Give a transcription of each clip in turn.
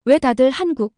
왜 다들 한국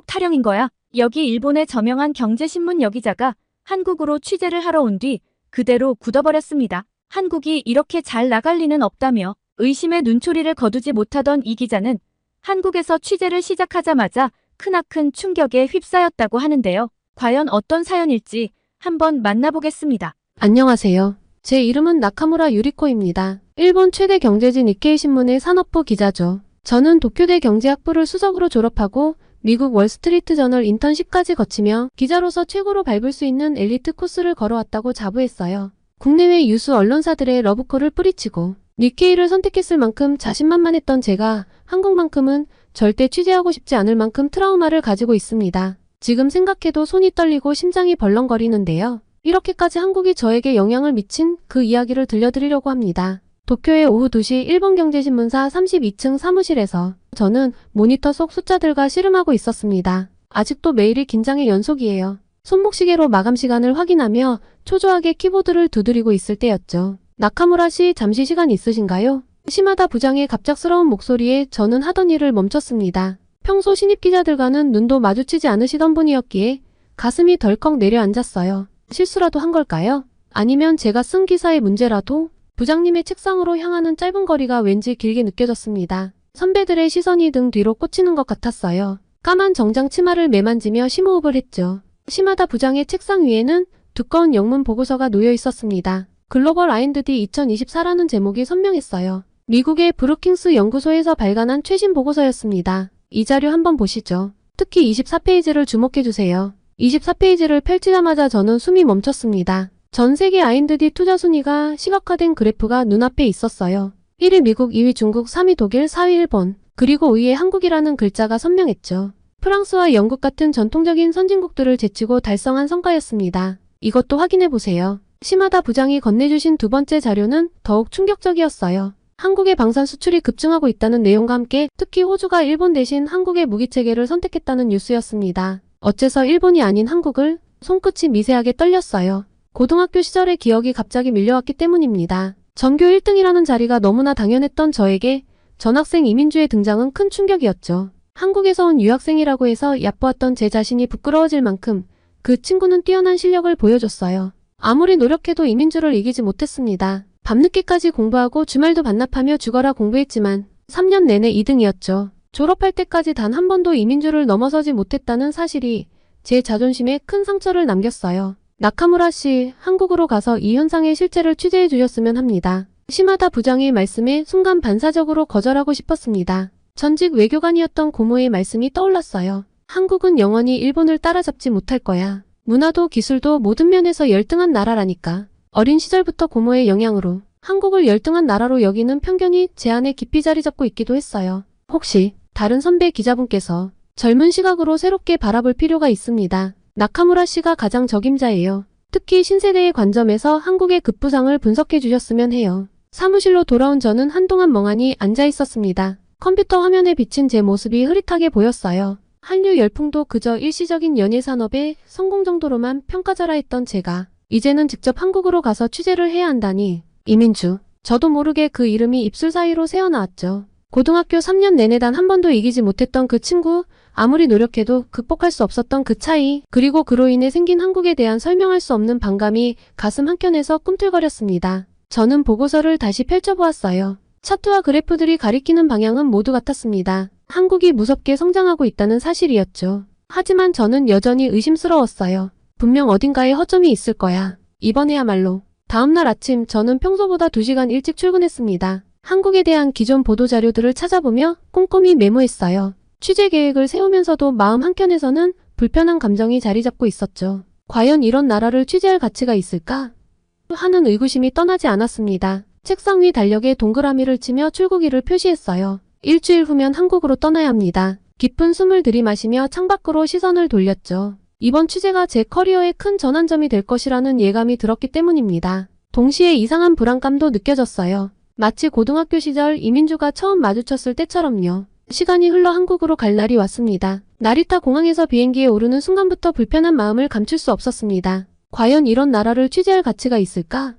타령인 거야? 여기 일본의 저명한 경제신문 여기자가 한국으로 취재를 하러 온 뒤 그대로 굳어버렸습니다. 한국이 이렇게 잘 나갈 리는 없다며 의심의 눈초리를 거두지 못하던 이 기자는 한국에서 취재를 시작하자마자 크나큰 충격에 휩싸였다고 하는데요. 과연 어떤 사연일지 한번 만나보겠습니다. 안녕하세요. 제 이름은 나카무라 유리코입니다. 일본 최대 경제지 니케이 신문의 산업부 기자죠. 저는 도쿄대 경제학부를 수석으로 졸업하고 미국 월스트리트 저널 인턴십까지 거치며 기자로서 최고로 밟을 수 있는 엘리트 코스를 걸어왔다고 자부했어요. 국내외 유수 언론사들의 러브콜을 뿌리치고 니케이를 선택했을 만큼 자신만만했던 제가 한국만큼은 절대 취재하고 싶지 않을 만큼 트라우마를 가지고 있습니다. 지금 생각해도 손이 떨리고 심장이 벌렁거리는데요. 이렇게까지 한국이 저에게 영향을 미친 그 이야기를 들려드리려고 합니다. 도쿄의 오후 2시 일본경제신문사 32층 사무실에서 저는 모니터 속 숫자들과 씨름하고 있었습니다. 아직도 매일이 긴장의 연속이에요. 손목시계로 마감 시간을 확인하며 초조하게 키보드를 두드리고 있을 때였죠. 나카무라 씨, 잠시 시간 있으신가요? 시마다 부장의 갑작스러운 목소리에 저는 하던 일을 멈췄습니다. 평소 신입 기자들과는 눈도 마주치지 않으시던 분이었기에 가슴이 덜컥 내려앉았어요. 실수라도 한 걸까요? 아니면 제가 쓴 기사의 문제라도? 부장님의 책상으로 향하는 짧은 거리가 왠지 길게 느껴졌습니다. 선배들의 시선이 등 뒤로 꽂히는 것 같았어요. 까만 정장 치마를 매만지며 심호흡을 했죠. 시마다 부장의 책상 위에는 두꺼운 영문 보고서가 놓여 있었습니다. 글로벌 R&D 2024라는 제목이 선명했어요. 미국의 브루킹스 연구소에서 발간한 최신 보고서였습니다. 이 자료 한번 보시죠. 특히 24페이지를 주목해주세요. 24페이지를 펼치자마자 저는 숨이 멈췄습니다. 전 세계 R&D 투자 순위가 시각화된 그래프가 눈앞에 있었어요. 1위 미국, 2위 중국, 3위 독일, 4위 일본, 그리고 의에 한국이라는 글자가 선명했죠. 프랑스와 영국 같은 전통적인 선진국들을 제치고 달성한 성과였습니다. 이것도 확인해보세요. 시마다 부장이 건네주신 두 번째 자료는 더욱 충격적이었어요. 한국의 방산 수출이 급증하고 있다는 내용과 함께 특히 호주가 일본 대신 한국의 무기체계를 선택했다는 뉴스였습니다. 어째서 일본이 아닌 한국을? 손끝이 미세하게 떨렸어요. 고등학교 시절의 기억이 갑자기 밀려왔기 때문입니다. 전교 1등이라는 자리가 너무나 당연했던 저에게 전학생 이민주의 등장은 큰 충격이었죠. 한국에서 온 유학생이라고 해서 얕보았던 제 자신이 부끄러워질 만큼 그 친구는 뛰어난 실력을 보여줬어요. 아무리 노력해도 이민주를 이기지 못했습니다. 밤늦게까지 공부하고 주말도 반납하며 죽어라 공부했지만 3년 내내 2등이었죠. 졸업할 때까지 단 한 번도 이민주를 넘어서지 못했다는 사실이 제 자존심에 큰 상처를 남겼어요. 나카무라 씨, 한국으로 가서 이 현상의 실체를 취재해 주셨으면 합니다. 시마다 부장의 말씀에 순간 반사적으로 거절하고 싶었습니다. 전직 외교관이었던 고모의 말씀이 떠올랐어요. 한국은 영원히 일본을 따라잡지 못할 거야. 문화도 기술도 모든 면에서 열등한 나라라니까. 어린 시절부터 고모의 영향으로 한국을 열등한 나라로 여기는 편견이 제 안에 깊이 자리 잡고 있기도 했어요. 혹시 다른 선배 기자분께서 젊은 시각으로 새롭게 바라볼 필요가 있습니다. 나카무라 씨가 가장 적임자예요. 특히 신세대의 관점에서 한국의 급부상을 분석해 주셨으면 해요. 사무실로 돌아온 저는 한동안 멍하니 앉아 있었습니다. 컴퓨터 화면에 비친 제 모습이 흐릿하게 보였어요. 한류 열풍도 그저 일시적인 연예산업의 성공 정도로만 평가절하했던 제가 이제는 직접 한국으로 가서 취재를 해야 한다니. 이민주. 저도 모르게 그 이름이 입술 사이로 새어나왔죠. 고등학교 3년 내내 단 한 번도 이기지 못했던 그 친구, 아무리 노력해도 극복할 수 없었던 그 차이, 그리고 그로 인해 생긴 한국에 대한 설명할 수 없는 반감이 가슴 한켠에서 꿈틀거렸습니다. 저는 보고서를 다시 펼쳐보았어요. 차트와 그래프들이 가리키는 방향은 모두 같았습니다. 한국이 무섭게 성장하고 있다는 사실이었죠. 하지만 저는 여전히 의심스러웠어요. 분명 어딘가에 허점이 있을 거야. 이번에야말로. 다음날 아침 저는 평소보다 2시간 일찍 출근했습니다. 한국에 대한 기존 보도자료들을 찾아보며 꼼꼼히 메모했어요. 취재 계획을 세우면서도 마음 한켠에서는 불편한 감정이 자리 잡고 있었죠. 과연 이런 나라를 취재할 가치가 있을까? 하는 의구심이 떠나지 않았습니다. 책상 위 달력에 동그라미를 치며 출국일을 표시했어요. 일주일 후면 한국으로 떠나야 합니다. 깊은 숨을 들이마시며 창밖으로 시선을 돌렸죠. 이번 취재가 제 커리어의 큰 전환점이 될 것이라는 예감이 들었기 때문입니다. 동시에 이상한 불안감도 느껴졌어요. 마치 고등학교 시절 이민주가 처음 마주쳤을 때처럼요. 시간이 흘러 한국으로 갈 날이 왔습니다. 나리타 공항에서 비행기에 오르는 순간부터 불편한 마음을 감출 수 없었습니다. 과연 이런 나라를 취재할 가치가 있을까?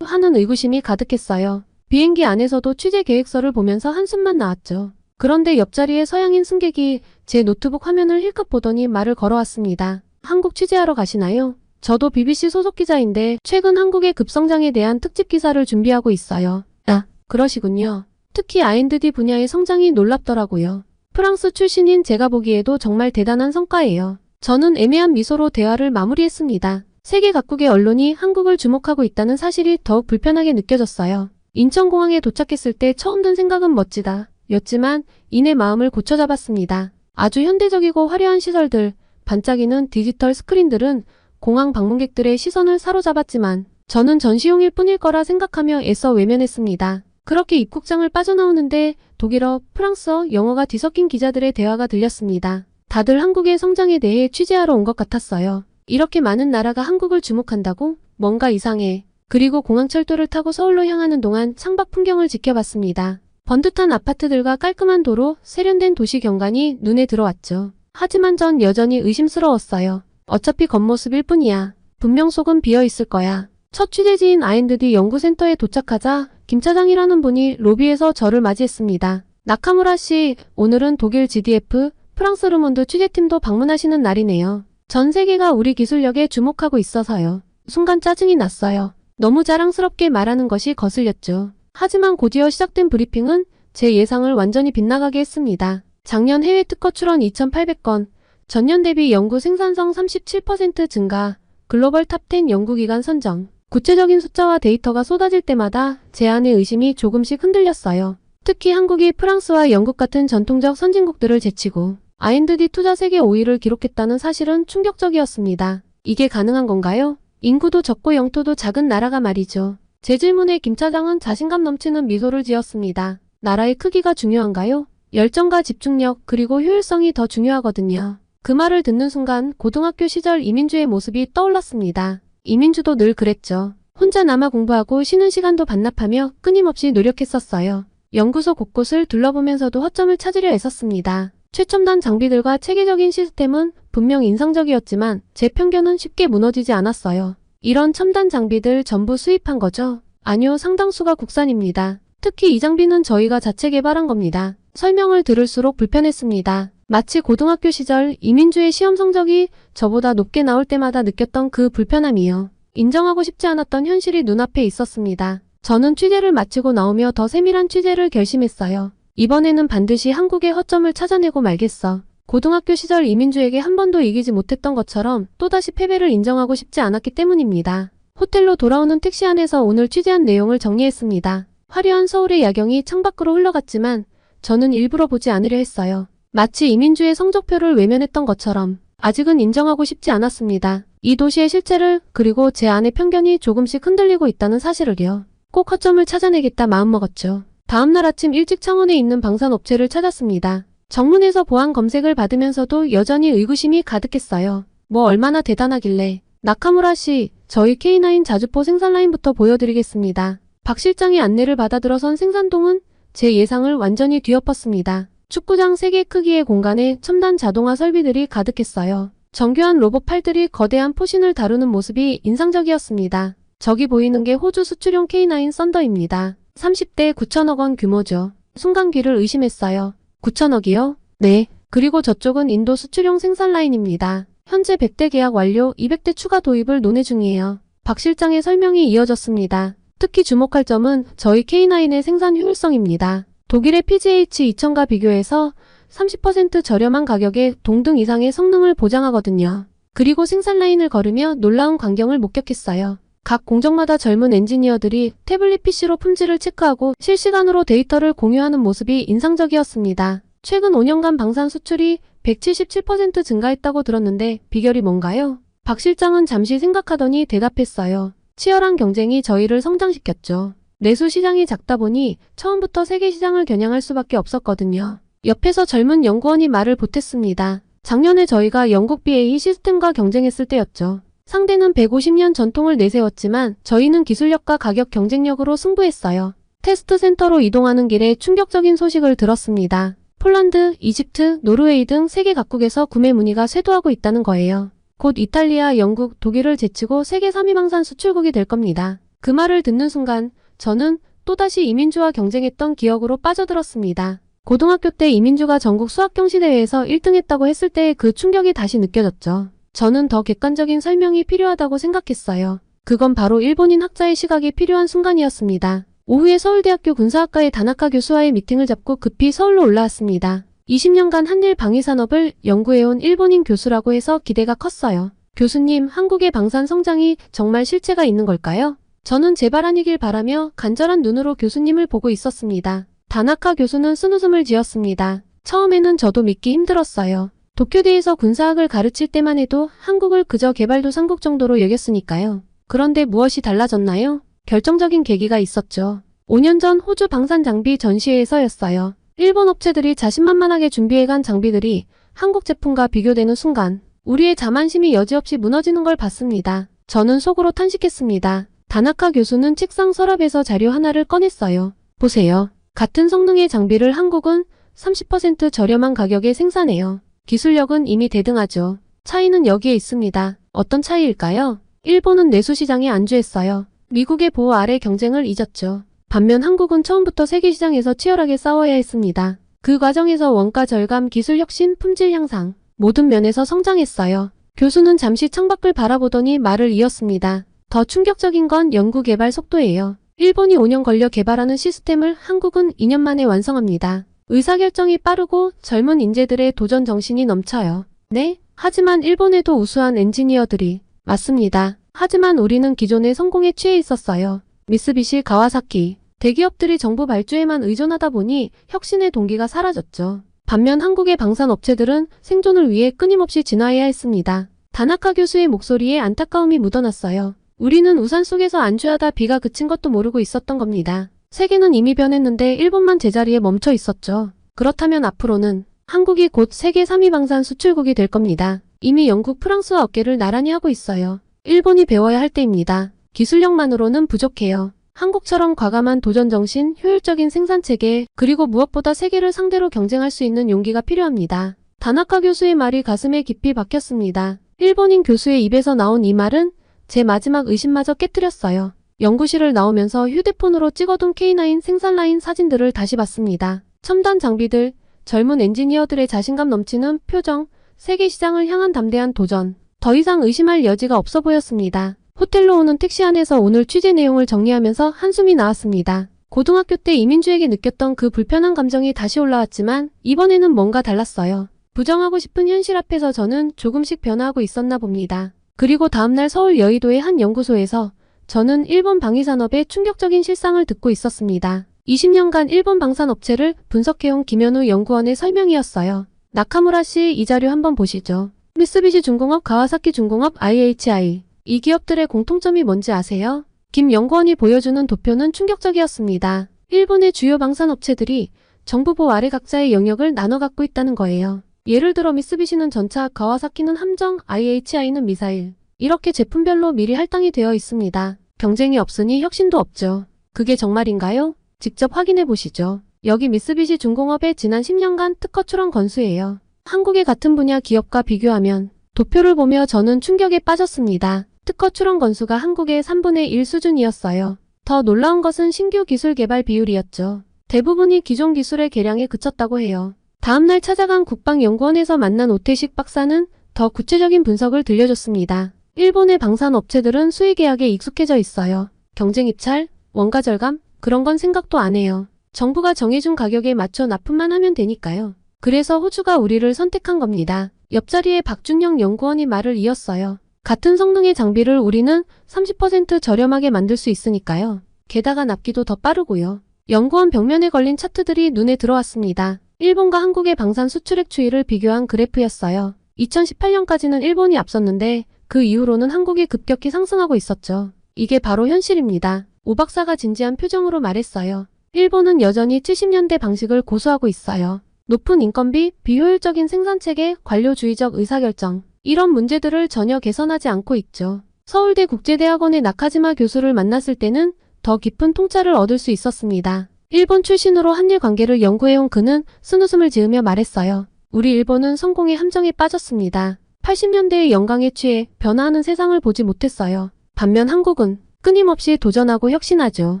하는 의구심이 가득했어요. 비행기 안에서도 취재 계획서를 보면서 한숨만 나왔죠. 그런데 옆자리에 서양인 승객이 제 노트북 화면을 힐끗 보더니 말을 걸어왔습니다. 한국 취재하러 가시나요? 저도 BBC 소속 기자인데 최근 한국의 급성장에 대한 특집 기사를 준비하고 있어요. 아, 그러시군요. 특히 R&D 분야의 성장이 놀랍더라고요. 프랑스 출신인 제가 보기에도 정말 대단한 성과예요. 저는 애매한 미소로 대화를 마무리했습니다. 세계 각국의 언론이 한국을 주목하고 있다는 사실이 더욱 불편하게 느껴졌어요. 인천공항에 도착했을 때 처음 든 생각은 멋지다 였지만 이내 마음을 고쳐잡았습니다. 아주 현대적이고 화려한 시설들, 반짝이는 디지털 스크린들은 공항 방문객들의 시선을 사로잡았지만 저는 전시용일 뿐일 거라 생각하며 애써 외면했습니다. 그렇게 입국장을 빠져나오는데 독일어, 프랑스어, 영어가 뒤섞인 기자들의 대화가 들렸습니다. 다들 한국의 성장에 대해 취재하러 온 것 같았어요. 이렇게 많은 나라가 한국을 주목한다고? 뭔가 이상해. 그리고 공항철도를 타고 서울로 향하는 동안 창밖 풍경을 지켜봤습니다. 번듯한 아파트들과 깔끔한 도로, 세련된 도시 경관이 눈에 들어왔죠. 하지만 전 여전히 의심스러웠어요. 어차피 겉모습일 뿐이야. 분명 속은 비어있을 거야. 첫 취재지인 R&D 연구센터에 도착하자 김 차장이라는 분이 로비에서 저를 맞이했습니다. 나카무라 씨, 오늘은 독일 GDF, 프랑스 르몬드 취재팀도 방문하시는 날이네요. 전 세계가 우리 기술력에 주목하고 있어서요. 순간 짜증이 났어요. 너무 자랑스럽게 말하는 것이 거슬렸죠. 하지만 곧이어 시작된 브리핑은 제 예상을 완전히 빗나가게 했습니다. 작년 해외 특허 출원 2,800건, 전년 대비 연구 생산성 37% 증가, 글로벌 탑10 연구기관 선정. 구체적인 숫자와 데이터가 쏟아질 때마다 제 안의 의심이 조금씩 흔들렸어요. 특히 한국이 프랑스와 영국 같은 전통적 선진국들을 제치고 R&D 투자 세계 5위를 기록했다는 사실은 충격적이었습니다. 이게 가능한 건가요? 인구도 적고 영토도 작은 나라가 말이죠. 제 질문에 김 차장은 자신감 넘치는 미소를 지었습니다. 나라의 크기가 중요한가요? 열정과 집중력 그리고 효율성이 더 중요하거든요. 그 말을 듣는 순간 고등학교 시절 이민주의 모습이 떠올랐습니다. 이민주도 늘 그랬죠. 혼자 남아 공부하고 쉬는 시간도 반납하며 끊임없이 노력했었어요. 연구소 곳곳을 둘러보면서도 허점을 찾으려 애썼습니다. 최첨단 장비들과 체계적인 시스템은 분명 인상적이었지만 제 편견은 쉽게 무너지지 않았어요. 이런 첨단 장비들 전부 수입한 거죠? 아니요, 상당수가 국산입니다. 특히 이 장비는 저희가 자체 개발한 겁니다. 설명을 들을수록 불편했습니다. 마치 고등학교 시절 이민주의 시험 성적이 저보다 높게 나올 때마다 느꼈던 그 불편함이요. 인정하고 싶지 않았던 현실이 눈앞에 있었습니다. 저는 취재를 마치고 나오며 더 세밀한 취재를 결심했어요. 이번에는 반드시 한국의 허점을 찾아내고 말겠어. 고등학교 시절 이민주에게 한 번도 이기지 못했던 것처럼 또다시 패배를 인정하고 싶지 않았기 때문입니다. 호텔로 돌아오는 택시 안에서 오늘 취재한 내용을 정리했습니다. 화려한 서울의 야경이 창밖으로 흘러갔지만 저는 일부러 보지 않으려 했어요. 마치 이민주의 성적표를 외면했던 것처럼 아직은 인정하고 싶지 않았습니다. 이 도시의 실체를 그리고 제 안의 편견이 조금씩 흔들리고 있다는 사실을요. 꼭 허점을 찾아내겠다 마음먹었죠. 다음날 아침 일찍 창원에 있는 방산업체를 찾았습니다. 정문에서 보안 검색을 받으면서도 여전히 의구심이 가득했어요. 뭐 얼마나 대단하길래. 나카무라 씨, 저희 K9 자주포 생산라인부터 보여드리겠습니다. 박 실장의 안내를 받아 들어선 생산동은 제 예상을 완전히 뒤엎었습니다. 축구장 3개 크기의 공간에 첨단 자동화 설비들이 가득했어요. 정교한 로봇 팔들이 거대한 포신을 다루는 모습이 인상적이었습니다. 저기 보이는 게 호주 수출용 K9 썬더입니다. 30대 9천억 원 규모죠. 순간 귀를 의심했어요. 9천억이요? 네. 그리고 저쪽은 인도 수출용 생산 라인입니다. 현재 100대 계약 완료, 200대 추가 도입을 논의 중이에요. 박 실장의 설명이 이어졌습니다. 특히 주목할 점은 저희 K9의 생산 효율성입니다. 독일의 PGH2000과 비교해서 30% 저렴한 가격에 동등 이상의 성능을 보장하거든요. 그리고 생산 라인을 걸으며 놀라운 광경을 목격했어요. 각 공정마다 젊은 엔지니어들이 태블릿 PC로 품질을 체크하고 실시간으로 데이터를 공유하는 모습이 인상적이었습니다. 최근 5년간 방산 수출이 177% 증가했다고 들었는데 비결이 뭔가요? 박 실장은 잠시 생각하더니 대답했어요. 치열한 경쟁이 저희를 성장시켰죠. 내수 시장이 작다 보니 처음부터 세계 시장을 겨냥할 수밖에 없었거든요. 옆에서 젊은 연구원이 말을 보탰습니다. 작년에 저희가 영국 BAE 시스템과 경쟁했을 때였죠. 상대는 150년 전통을 내세웠지만 저희는 기술력과 가격 경쟁력으로 승부했어요. 테스트 센터로 이동하는 길에 충격적인 소식을 들었습니다. 폴란드, 이집트, 노르웨이 등 세계 각국에서 구매 문의가 쇄도하고 있다는 거예요. 곧 이탈리아, 영국, 독일을 제치고 세계 3위 방산 수출국이 될 겁니다. 그 말을 듣는 순간 저는 또다시 이민주와 경쟁했던 기억으로 빠져들었습니다. 고등학교 때 이민주가 전국 수학경시대회에서 1등했다고 했을 때의 그 충격이 다시 느껴졌죠. 저는 더 객관적인 설명이 필요하다고 생각했어요. 그건 바로 일본인 학자의 시각이 필요한 순간이었습니다. 오후에 서울대학교 군사학과의 다나카 교수와의 미팅을 잡고 급히 서울로 올라왔습니다. 20년간 한일 방위산업을 연구해온 일본인 교수라고 해서 기대가 컸어요. 교수님, 한국의 방산 성장이 정말 실체가 있는 걸까요? 저는 제발 아니길 바라며 간절한 눈으로 교수님을 보고 있었습니다. 다나카 교수는 쓴웃음을 지었습니다. 처음에는 저도 믿기 힘들었어요. 도쿄대에서 군사학을 가르칠 때만 해도 한국을 그저 개발도상국 정도로 여겼으니까요. 그런데 무엇이 달라졌나요? 결정적인 계기가 있었죠. 5년 전 호주 방산 장비 전시회에서였어요. 일본 업체들이 자신만만하게 준비해간 장비들이 한국 제품과 비교되는 순간 우리의 자만심이 여지없이 무너지는 걸 봤습니다. 저는 속으로 탄식했습니다. 다나카 교수는 책상 서랍에서 자료 하나를 꺼냈어요. 보세요. 같은 성능의 장비를 한국은 30% 저렴한 가격에 생산해요. 기술력은 이미 대등하죠. 차이는 여기에 있습니다. 어떤 차이일까요? 일본은 내수시장에 안주했어요. 미국의 보호 아래 경쟁을 잊었죠. 반면 한국은 처음부터 세계시장에서 치열하게 싸워야 했습니다. 그 과정에서 원가 절감, 기술 혁신, 품질 향상, 모든 면에서 성장했어요. 교수는 잠시 창밖을 바라보더니 말을 이었습니다. 더 충격적인 건 연구개발 속도예요. 일본이 5년 걸려 개발하는 시스템을 한국은 2년 만에 완성합니다. 의사결정이 빠르고 젊은 인재들의 도전 정신이 넘쳐요. 네? 하지만 일본에도 우수한 엔지니어들이. 맞습니다. 하지만 우리는 기존의 성공에 취해 있었어요. 미쓰비시, 가와사키, 대기업들이 정부 발주에만 의존하다 보니 혁신의 동기가 사라졌죠. 반면 한국의 방산업체들은 생존을 위해 끊임없이 진화해야 했습니다. 다나카 교수의 목소리에 안타까움이 묻어났어요. 우리는 우산 속에서 안주하다 비가 그친 것도 모르고 있었던 겁니다. 세계는 이미 변했는데 일본만 제자리에 멈춰 있었죠. 그렇다면 앞으로는 한국이 곧 세계 3위 방산 수출국이 될 겁니다. 이미 영국, 프랑스와 어깨를 나란히 하고 있어요. 일본이 배워야 할 때입니다. 기술력만으로는 부족해요. 한국처럼 과감한 도전정신, 효율적인 생산체계, 그리고 무엇보다 세계를 상대로 경쟁할 수 있는 용기가 필요합니다. 다나카 교수의 말이 가슴에 깊이 박혔습니다. 일본인 교수의 입에서 나온 이 말은 제 마지막 의심마저 깨뜨렸어요. 연구실을 나오면서 휴대폰으로 찍어둔 K9 생산라인 사진들을 다시 봤습니다. 첨단 장비들, 젊은 엔지니어들의 자신감 넘치는 표정, 세계 시장을 향한 담대한 도전. 더 이상 의심할 여지가 없어 보였습니다. 호텔로 오는 택시 안에서 오늘 취재 내용을 정리하면서 한숨이 나왔습니다. 고등학교 때 이민주에게 느꼈던 그 불편한 감정이 다시 올라왔지만 이번에는 뭔가 달랐어요. 부정하고 싶은 현실 앞에서 저는 조금씩 변화하고 있었나 봅니다. 그리고 다음날 서울 여의도의 한 연구소에서 저는 일본 방위산업의 충격적인 실상을 듣고 있었습니다. 20년간 일본 방산업체를 분석해온 김현우 연구원의 설명이었어요. 나카무라 씨, 이 자료 한번 보시죠. 미쓰비시 중공업, 가와사키 중공업, IHI. 이 기업들의 공통점이 뭔지 아세요? 김 연구원이 보여주는 도표는 충격적이었습니다. 일본의 주요 방산업체들이 정부 보호 아래 각자의 영역을 나눠 갖고 있다는 거예요. 예를 들어 미쓰비시는 전차, 가와사키는 함정, IHI는 미사일. 이렇게 제품별로 미리 할당이 되어 있습니다. 경쟁이 없으니 혁신도 없죠. 그게 정말인가요? 직접 확인해 보시죠. 여기 미쓰비시 중공업의 지난 10년간 특허 출원 건수예요. 한국의 같은 분야 기업과 비교하면 도표를 보며 저는 충격에 빠졌습니다. 특허 출원 건수가 한국의 3분의 1 수준이었어요. 더 놀라운 것은 신규 기술 개발 비율이었죠. 대부분이 기존 기술의 개량에 그쳤다고 해요. 다음날 찾아간 국방연구원에서 만난 오태식 박사는 더 구체적인 분석을 들려줬습니다. 일본의 방산업체들은 수의계약에 익숙해져 있어요. 경쟁 입찰, 원가 절감, 그런 건 생각도 안 해요. 정부가 정해준 가격에 맞춰 납품만 하면 되니까요. 그래서 호주가 우리를 선택한 겁니다. 옆자리에 박준영 연구원이 말을 이었어요. 같은 성능의 장비를 우리는 30% 저렴하게 만들 수 있으니까요. 게다가 납기도 더 빠르고요. 연구원 벽면에 걸린 차트들이 눈에 들어왔습니다. 일본과 한국의 방산 수출액 추이를 비교한 그래프였어요. 2018년까지는 일본이 앞섰는데 그 이후로는 한국이 급격히 상승하고 있었죠. 이게 바로 현실입니다. 오 박사가 진지한 표정으로 말했어요. 일본은 여전히 70년대 방식을 고수하고 있어요. 높은 인건비, 비효율적인 생산체계, 관료주의적 의사결정. 이런 문제들을 전혀 개선하지 않고 있죠. 서울대 국제대학원의 나카지마 교수를 만났을 때는 더 깊은 통찰을 얻을 수 있었습니다. 일본 출신으로 한일 관계를 연구해온 그는 쓴웃음을 지으며 말했어요. 우리 일본은 성공의 함정에 빠졌습니다. 80년대의 영광에 취해 변화하는 세상을 보지 못했어요. 반면 한국은 끊임없이 도전하고 혁신하죠.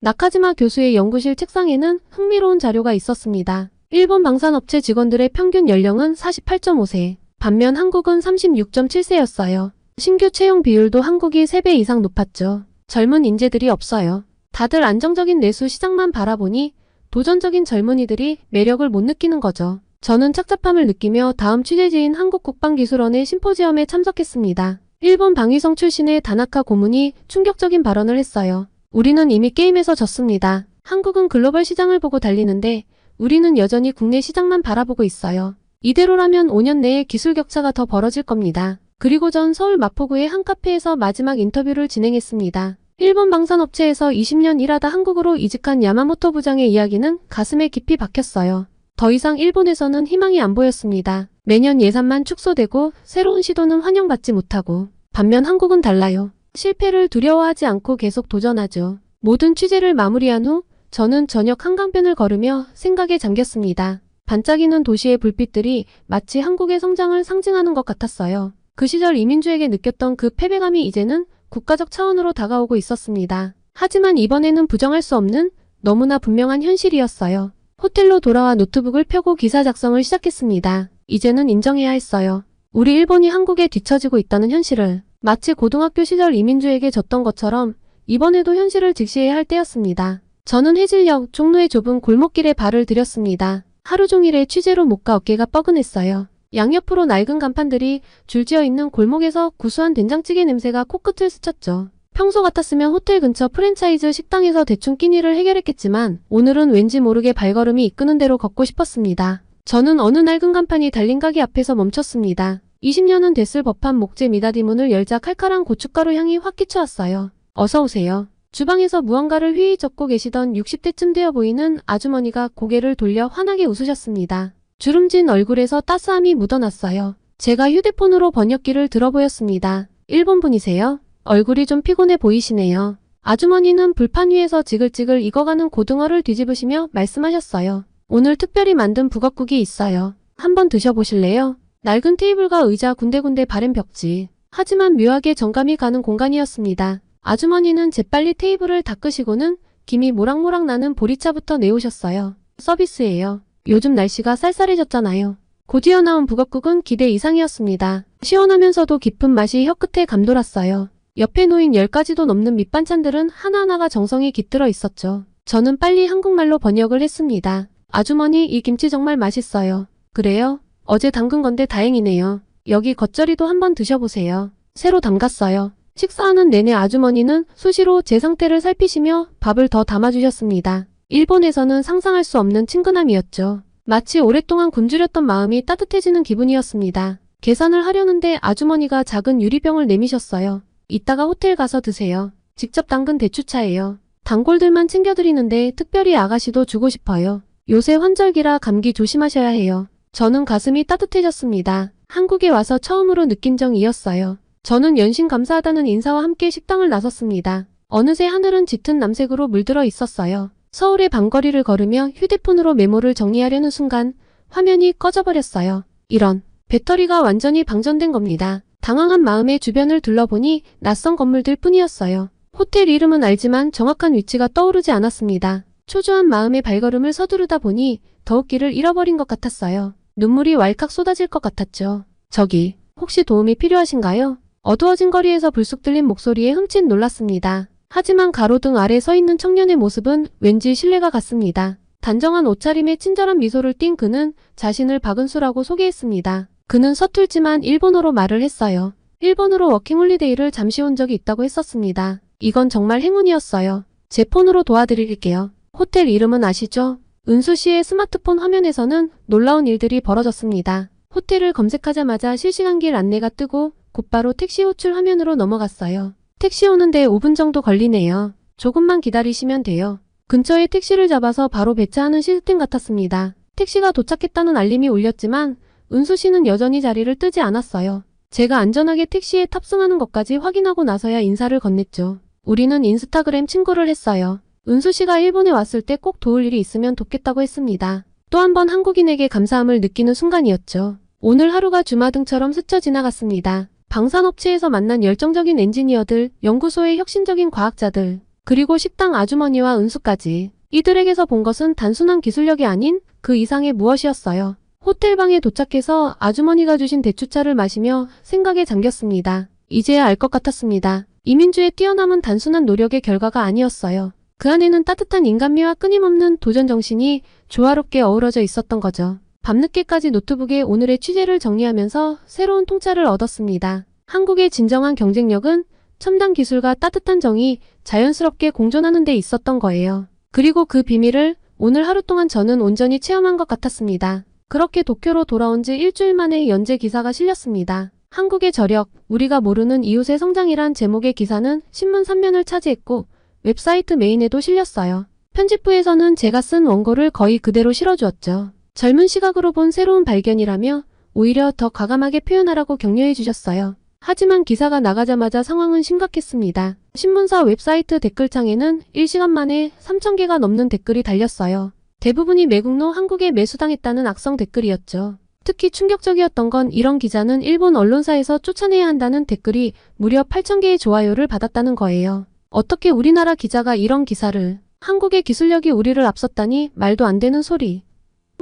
나카지마 교수의 연구실 책상에는 흥미로운 자료가 있었습니다. 일본 방산업체 직원들의 평균 연령은 48.5세, 반면 한국은 36.7세였어요. 신규 채용 비율도 한국이 3배 이상 높았죠. 젊은 인재들이 없어요. 다들 안정적인 내수 시장만 바라보니 도전적인 젊은이들이 매력을 못 느끼는 거죠. 저는 착잡함을 느끼며 다음 취재지인 한국국방기술원의 심포지엄에 참석했습니다. 일본 방위성 출신의 다나카 고문이 충격적인 발언을 했어요. 우리는 이미 게임에서 졌습니다. 한국은 글로벌 시장을 보고 달리는데 우리는 여전히 국내 시장만 바라보고 있어요. 이대로라면 5년 내에 기술 격차가 더 벌어질 겁니다. 그리고 전 서울 마포구의 한 카페에서 마지막 인터뷰를 진행했습니다. 일본 방산업체에서 20년 일하다 한국으로 이직한 야마모토 부장의 이야기는 가슴에 깊이 박혔어요. 더 이상 일본에서는 희망이 안 보였습니다. 매년 예산만 축소되고 새로운 시도는 환영받지 못하고, 반면 한국은 달라요. 실패를 두려워하지 않고 계속 도전하죠. 모든 취재를 마무리한 후 저는 저녁 한강변을 걸으며 생각에 잠겼습니다. 반짝이는 도시의 불빛들이 마치 한국의 성장을 상징하는 것 같았어요. 그 시절 이민주에게 느꼈던 그 패배감이 이제는 국가적 차원으로 다가오고 있었습니다. 하지만 이번에는 부정할 수 없는 너무나 분명한 현실이었어요. 호텔로 돌아와 노트북을 펴고 기사 작성을 시작했습니다. 이제는 인정해야 했어요. 우리 일본이 한국에 뒤처지고 있다는 현실을. 마치 고등학교 시절 이민주에게 졌던 것처럼 이번에도 현실을 직시해야 할 때였습니다. 저는 해질녘 종로의 좁은 골목길에 발을 들였습니다. 하루 종일의 취재로 목과 어깨가 뻐근했어요. 양옆으로 낡은 간판들이 줄지어 있는 골목에서 구수한 된장찌개 냄새가 코끝을 스쳤죠. 평소 같았으면 호텔 근처 프랜차이즈 식당에서 대충 끼니를 해결했겠지만 오늘은 왠지 모르게 발걸음이 이끄는 대로 걷고 싶었습니다. 저는 어느 낡은 간판이 달린 가게 앞에서 멈췄습니다. 20년은 됐을 법한 목재 미닫이 문을 열자 칼칼한 고춧가루 향이 확 끼쳐왔어요. 어서 오세요. 주방에서 무언가를 휘휘 젓고 계시던 60대쯤 되어 보이는 아주머니가 고개를 돌려 환하게 웃으셨습니다. 주름진 얼굴에서 따스함이 묻어났어요. 제가 휴대폰으로 번역기를 들어보였습니다. 일본 분이세요? 얼굴이 좀 피곤해 보이시네요. 아주머니는 불판 위에서 지글지글 익어가는 고등어를 뒤집으시며 말씀하셨어요. 오늘 특별히 만든 북엇국이 있어요. 한번 드셔보실래요? 낡은 테이블과 의자 군데군데 바른 벽지. 하지만 묘하게 정감이 가는 공간이었습니다. 아주머니는 재빨리 테이블을 닦으시고는 김이 모락모락 나는 보리차부터 내오셨어요. 서비스예요. 요즘 날씨가 쌀쌀해졌잖아요. 곧이어 나온 북엇국은 기대 이상이었습니다. 시원하면서도 깊은 맛이 혀끝에 감돌았어요. 옆에 놓인 10가지도 넘는 밑반찬들은 하나하나가 정성이 깃들어 있었죠. 저는 빨리 한국말로 번역을 했습니다. 아주머니, 이 김치 정말 맛있어요. 그래요? 어제 담근 건데 다행이네요. 여기 겉절이도 한번 드셔보세요. 새로 담갔어요. 식사하는 내내 아주머니는 수시로 제 상태를 살피시며 밥을 더 담아주셨습니다. 일본에서는 상상할 수 없는 친근함이었죠. 마치 오랫동안 굶주렸던 마음이 따뜻해지는 기분이었습니다. 계산을 하려는데 아주머니가 작은 유리병을 내미셨어요. 이따가 호텔 가서 드세요. 직접 담근 대추차예요. 단골들만 챙겨드리는데 특별히 아가씨도 주고 싶어요. 요새 환절기라 감기 조심하셔야 해요. 저는 가슴이 따뜻해졌습니다. 한국에 와서 처음으로 느낀 정이었어요. 저는 연신 감사하다는 인사와 함께 식당을 나섰습니다. 어느새 하늘은 짙은 남색으로 물들어 있었어요. 서울의 밤거리를 걸으며 휴대폰으로 메모를 정리하려는 순간 화면이 꺼져버렸어요. 이런, 배터리가 완전히 방전된 겁니다. 당황한 마음에 주변을 둘러보니 낯선 건물들 뿐이었어요. 호텔 이름은 알지만 정확한 위치가 떠오르지 않았습니다. 초조한 마음의 발걸음을 서두르다 보니 더욱 길을 잃어버린 것 같았어요. 눈물이 왈칵 쏟아질 것 같았죠. 저기, 혹시 도움이 필요하신가요? 어두워진 거리에서 불쑥 들린 목소리에 흠칫 놀랐습니다. 하지만 가로등 아래 서 있는 청년의 모습은 왠지 신뢰가 갔습니다. 단정한 옷차림에 친절한 미소를 띤 그는 자신을 박은수라고 소개했습니다. 그는 서툴지만 일본어로 말을 했어요. 일본으로 워킹홀리데이를 잠시 온 적이 있다고 했었습니다. 이건 정말 행운이었어요. 제 폰으로 도와드릴게요. 호텔 이름은 아시죠? 은수 씨의 스마트폰 화면에서는 놀라운 일들이 벌어졌습니다. 호텔을 검색하자마자 실시간길 안내가 뜨고 곧바로 택시 호출 화면으로 넘어갔어요. 택시 오는데 5분 정도 걸리네요. 조금만 기다리시면 돼요. 근처에 택시를 잡아서 바로 배차하는 시스템 같았습니다. 택시가 도착했다는 알림이 울렸지만 은수 씨는 여전히 자리를 뜨지 않았어요. 제가 안전하게 택시에 탑승하는 것까지 확인하고 나서야 인사를 건넸죠. 우리는 인스타그램 친구를 했어요. 은수 씨가 일본에 왔을 때 꼭 도울 일이 있으면 돕겠다고 했습니다. 또 한 번 한국인에게 감사함을 느끼는 순간이었죠. 오늘 하루가 주마등처럼 스쳐 지나갔습니다. 방산업체에서 만난 열정적인 엔지니어들, 연구소의 혁신적인 과학자들, 그리고 식당 아주머니와 은수까지. 이들에게서 본 것은 단순한 기술력이 아닌 그 이상의 무엇이었어요. 호텔방에 도착해서 아주머니가 주신 대추차를 마시며 생각에 잠겼습니다. 이제야 알 것 같았습니다. 이민주의 뛰어남은 단순한 노력의 결과가 아니었어요. 그 안에는 따뜻한 인간미와 끊임없는 도전 정신이 조화롭게 어우러져 있었던 거죠. 밤늦게까지 노트북에 오늘의 취재를 정리하면서 새로운 통찰을 얻었습니다. 한국의 진정한 경쟁력은 첨단 기술과 따뜻한 정이 자연스럽게 공존하는 데 있었던 거예요. 그리고 그 비밀을 오늘 하루 동안 저는 온전히 체험한 것 같았습니다. 그렇게 도쿄로 돌아온 지 일주일 만에 연재 기사가 실렸습니다. 한국의 저력, 우리가 모르는 이웃의 성장이란 제목의 기사는 신문 3면을 차지했고 웹사이트 메인에도 실렸어요. 편집부에서는 제가 쓴 원고를 거의 그대로 실어주었죠. 젊은 시각으로 본 새로운 발견이라며 오히려 더 과감하게 표현하라고 격려해 주셨어요. 하지만 기사가 나가자마자 상황은 심각했습니다. 신문사 웹사이트 댓글창에는 1시간 만에 3,000개가 넘는 댓글이 달렸어요. 대부분이 매국노 한국에 매수당했다는 악성 댓글이었죠. 특히 충격적이었던 건 이런 기자는 일본 언론사에서 쫓아내야 한다는 댓글이 무려 8,000개의 좋아요를 받았다는 거예요. 어떻게 우리나라 기자가 이런 기사를, 한국의 기술력이 우리를 앞섰다니 말도 안 되는 소리.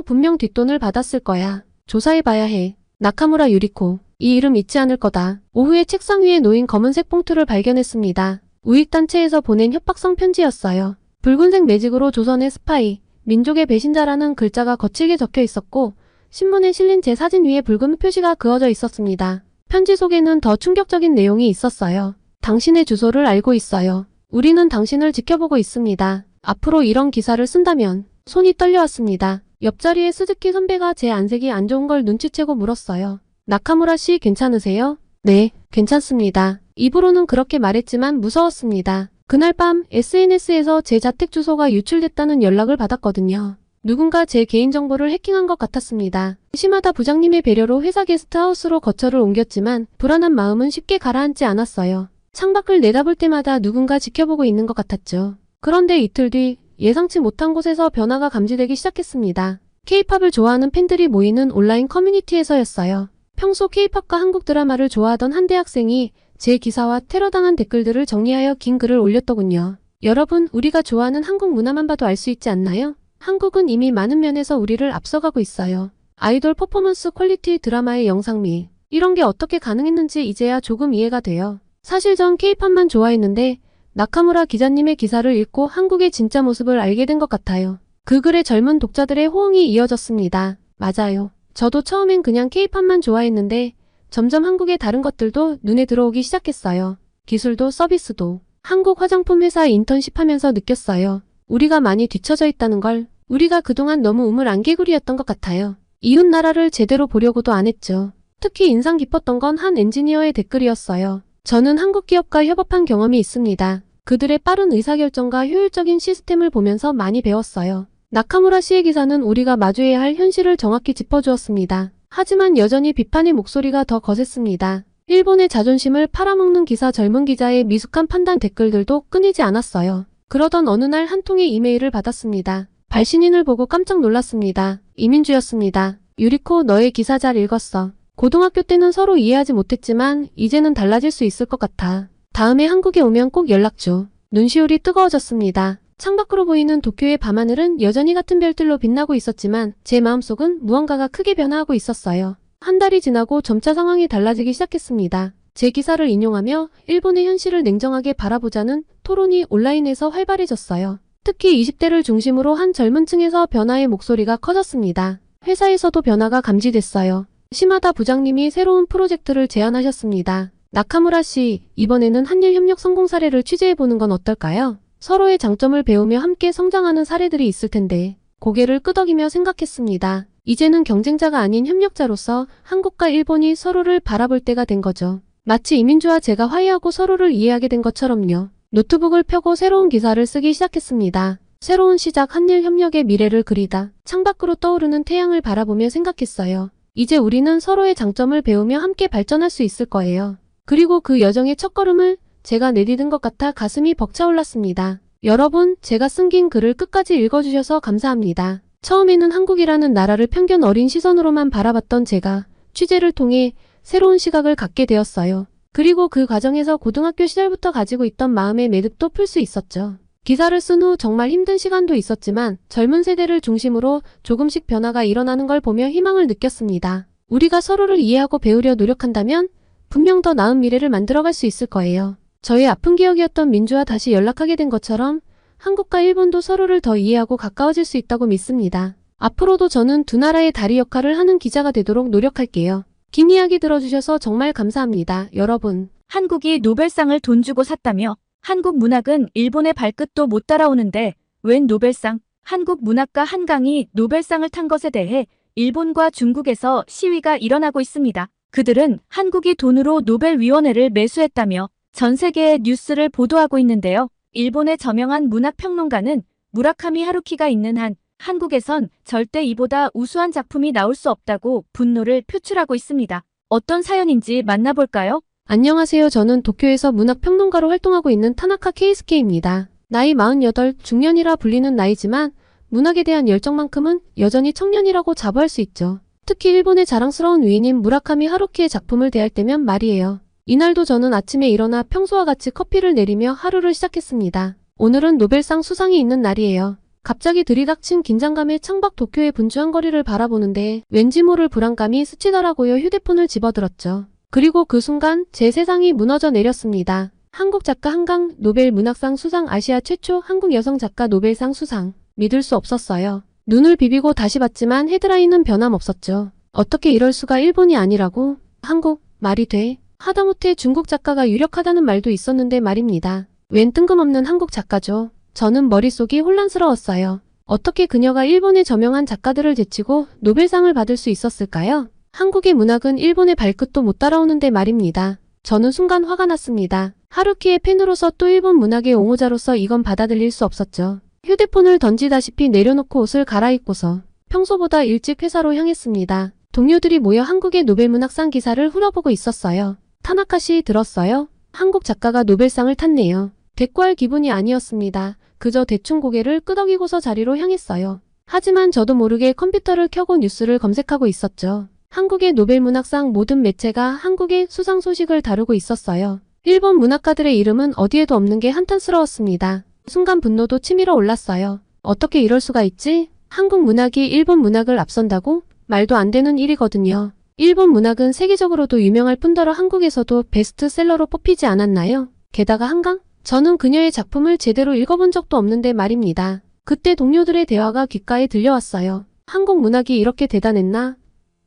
분명 뒷돈을 받았을 거야. 조사해봐야 해. 나카무라 유리코. 이 이름 잊지 않을 거다. 오후에 책상 위에 놓인 검은색 봉투를 발견했습니다. 우익단체에서 보낸 협박성 편지였어요. 붉은색 매직으로 조선의 스파이, 민족의 배신자라는 글자가 거칠게 적혀 있었고 신문에 실린 제 사진 위에 붉은 표시가 그어져 있었습니다. 편지 속에는 더 충격적인 내용이 있었어요. 당신의 주소를 알고 있어요. 우리는 당신을 지켜보고 있습니다. 앞으로 이런 기사를 쓴다면 손이 떨려왔습니다. 옆자리에 스즈키 선배가 제 안색이 안 좋은 걸 눈치채고 물었어요. 나카무라 씨 괜찮으세요? 네, 괜찮습니다. 입으로는 그렇게 말했지만 무서웠습니다. 그날 밤 SNS에서 제 자택 주소가 유출됐다는 연락을 받았거든요. 누군가 제 개인정보를 해킹한 것 같았습니다. 시마다 부장님의 배려로 회사 게스트하우스로 거처를 옮겼지만 불안한 마음은 쉽게 가라앉지 않았어요. 창밖을 내다볼 때마다 누군가 지켜보고 있는 것 같았죠. 그런데 이틀 뒤 예상치 못한 곳에서 변화가 감지되기 시작했습니다. K-팝을 좋아하는 팬들이 모이는 온라인 커뮤니티에서였어요. 평소 K-팝과 한국 드라마를 좋아하던 한 대학생이 제 기사와 테러당한 댓글들을 정리하여 긴 글을 올렸더군요. 여러분, 우리가 좋아하는 한국 문화만 봐도 알 수 있지 않나요? 한국은 이미 많은 면에서 우리를 앞서가고 있어요. 아이돌 퍼포먼스 퀄리티, 드라마의 영상미, 이런 게 어떻게 가능했는지 이제야 조금 이해가 돼요. 사실 전 K-팝만 좋아했는데 나카무라 기자님의 기사를 읽고 한국의 진짜 모습을 알게 된 것 같아요. 그 글에 젊은 독자들의 호응이 이어졌습니다. 맞아요. 저도 처음엔 그냥 K-팝만 좋아했는데 점점 한국의 다른 것들도 눈에 들어오기 시작했어요. 기술도 서비스도. 한국 화장품 회사 인턴십 하면서 느꼈어요. 우리가 많이 뒤처져 있다는 걸. 우리가 그동안 너무 우물안개구리였던 것 같아요. 이웃 나라를 제대로 보려고도 안 했죠. 특히 인상 깊었던 건 한 엔지니어의 댓글이었어요. 저는 한국 기업과 협업한 경험이 있습니다. 그들의 빠른 의사결정과 효율적인 시스템을 보면서 많이 배웠어요. 나카무라 씨의 기사는 우리가 마주해야 할 현실을 정확히 짚어주었습니다. 하지만 여전히 비판의 목소리가 더 거셌습니다. 일본의 자존심을 팔아먹는 기사, 젊은 기자의 미숙한 판단, 댓글들도 끊이지 않았어요. 그러던 어느 날 한 통의 이메일을 받았습니다. 발신인을 보고 깜짝 놀랐습니다. 이민주였습니다. 유리코, 너의 기사 잘 읽었어. 고등학교 때는 서로 이해하지 못했지만 이제는 달라질 수 있을 것 같아. 다음에 한국에 오면 꼭 연락 줘. 눈시울이 뜨거워졌습니다. 창밖으로 보이는 도쿄의 밤하늘은 여전히 같은 별들로 빛나고 있었지만 제 마음속은 무언가가 크게 변화하고 있었어요. 한 달이 지나고 점차 상황이 달라지기 시작했습니다. 제 기사를 인용하며 일본의 현실을 냉정하게 바라보자는 토론이 온라인에서 활발해졌어요. 특히 20대를 중심으로 한 젊은 층에서 변화의 목소리가 커졌습니다. 회사에서도 변화가 감지됐어요. 시마다 부장님이 새로운 프로젝트를 제안하셨습니다. 나카무라 씨, 이번에는 한일 협력 성공 사례를 취재해보는 건 어떨까요? 서로의 장점을 배우며 함께 성장하는 사례들이 있을 텐데. 고개를 끄덕이며 생각했습니다. 이제는 경쟁자가 아닌 협력자로서 한국과 일본이 서로를 바라볼 때가 된 거죠. 마치 이민주와 제가 화해하고 서로를 이해하게 된 것처럼요. 노트북을 펴고 새로운 기사를 쓰기 시작했습니다. 새로운 시작, 한일 협력의 미래를 그리다. 창밖으로 떠오르는 태양을 바라보며 생각했어요. 이제 우리는 서로의 장점을 배우며 함께 발전할 수 있을 거예요. 그리고 그 여정의 첫걸음을 제가 내디딘 것 같아 가슴이 벅차올랐습니다. 여러분, 제가 쓴 긴 글을 끝까지 읽어주셔서 감사합니다. 처음에는 한국이라는 나라를 편견 어린 시선으로만 바라봤던 제가 취재를 통해 새로운 시각을 갖게 되었어요. 그리고 그 과정에서 고등학교 시절부터 가지고 있던 마음의 매듭도 풀 수 있었죠. 기사를 쓴 후 정말 힘든 시간도 있었지만 젊은 세대를 중심으로 조금씩 변화가 일어나는 걸 보며 희망을 느꼈습니다. 우리가 서로를 이해하고 배우려 노력한다면 분명 더 나은 미래를 만들어갈 수 있을 거예요. 저의 아픈 기억이었던 민주와 다시 연락하게 된 것처럼 한국과 일본도 서로를 더 이해하고 가까워질 수 있다고 믿습니다. 앞으로도 저는 두 나라의 다리 역할을 하는 기자가 되도록 노력할게요. 긴 이야기 들어주셔서 정말 감사합니다. 여러분. 한국이 노벨상을 돈 주고 샀다며 한국 문학은 일본의 발끝도 못 따라오는데 웬 노벨상? 한국 문학가 한강이 노벨상을 탄 것에 대해 일본과 중국에서 시위가 일어나고 있습니다. 그들은 한국이 돈으로 노벨위원회를 매수했다며 전 세계의 뉴스를 보도하고 있는데요. 일본의 저명한 문학평론가는 무라카미 하루키가 있는 한 한국에선 절대 이보다 우수한 작품이 나올 수 없다고 분노를 표출하고 있습니다. 어떤 사연인지 만나볼까요? 안녕하세요. 저는 도쿄에서 문학평론가로 활동하고 있는 타나카 케이스케입니다. 나이 48, 중년이라 불리는 나이지만 문학에 대한 열정만큼은 여전히 청년이라고 자부할 수 있죠. 특히 일본의 자랑스러운 위인인 무라카미 하루키의 작품을 대할 때면 말이에요. 이날도 저는 아침에 일어나 평소와 같이 커피를 내리며 하루를 시작했습니다. 오늘은 노벨상 수상이 있는 날이에요. 갑자기 들이닥친 긴장감에 창밖 도쿄의 분주한 거리를 바라보는데 왠지 모를 불안감이 스치더라고요. 휴대폰을 집어들었죠. 그리고 그 순간 제 세상이 무너져 내렸습니다. 한국 작가 한강 노벨 문학상 수상, 아시아 최초 한국 여성 작가 노벨상 수상. 믿을 수 없었어요. 눈을 비비고 다시 봤지만 헤드라인은 변함없었죠. 어떻게 이럴 수가, 일본이 아니라고? 한국? 말이 돼? 하다못해 중국 작가가 유력하다는 말도 있었는데 말입니다. 웬 뜬금없는 한국 작가죠. 저는 머릿속이 혼란스러웠어요. 어떻게 그녀가 일본의 저명한 작가들을 제치고 노벨상을 받을 수 있었을까요? 한국의 문학은 일본의 발끝도 못 따라오는데 말입니다. 저는 순간 화가 났습니다. 하루키의 팬으로서 또 일본 문학의 옹호자로서 이건 받아들일 수 없었죠. 휴대폰을 던지다시피 내려놓고 옷을 갈아입고서 평소보다 일찍 회사로 향했습니다. 동료들이 모여 한국의 노벨문학상 기사를 훑어보고 있었어요. 타나카 씨 들었어요? 한국 작가가 노벨상을 탔네요. 대꾸할 기분이 아니었습니다. 그저 대충 고개를 끄덕이고서 자리로 향했어요. 하지만 저도 모르게 컴퓨터를 켜고 뉴스를 검색하고 있었죠. 한국의 노벨문학상 모든 매체가 한국의 수상 소식을 다루고 있었어요. 일본 문학가들의 이름은 어디에도 없는 게 한탄스러웠습니다. 순간 분노도 치밀어 올랐어요. 어떻게 이럴 수가 있지? 한국 문학이 일본 문학을 앞선다고? 말도 안 되는 일이거든요. 일본 문학은 세계적으로도 유명할 뿐더러 한국에서도 베스트셀러로 뽑히지 않았나요? 게다가 한강? 저는 그녀의 작품을 제대로 읽어본 적도 없는데 말입니다. 그때 동료들의 대화가 귓가에 들려왔어요. 한국 문학이 이렇게 대단했나?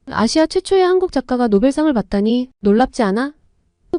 아시아 최초의 한국 작가가 노벨상을 받다니 놀랍지 않아?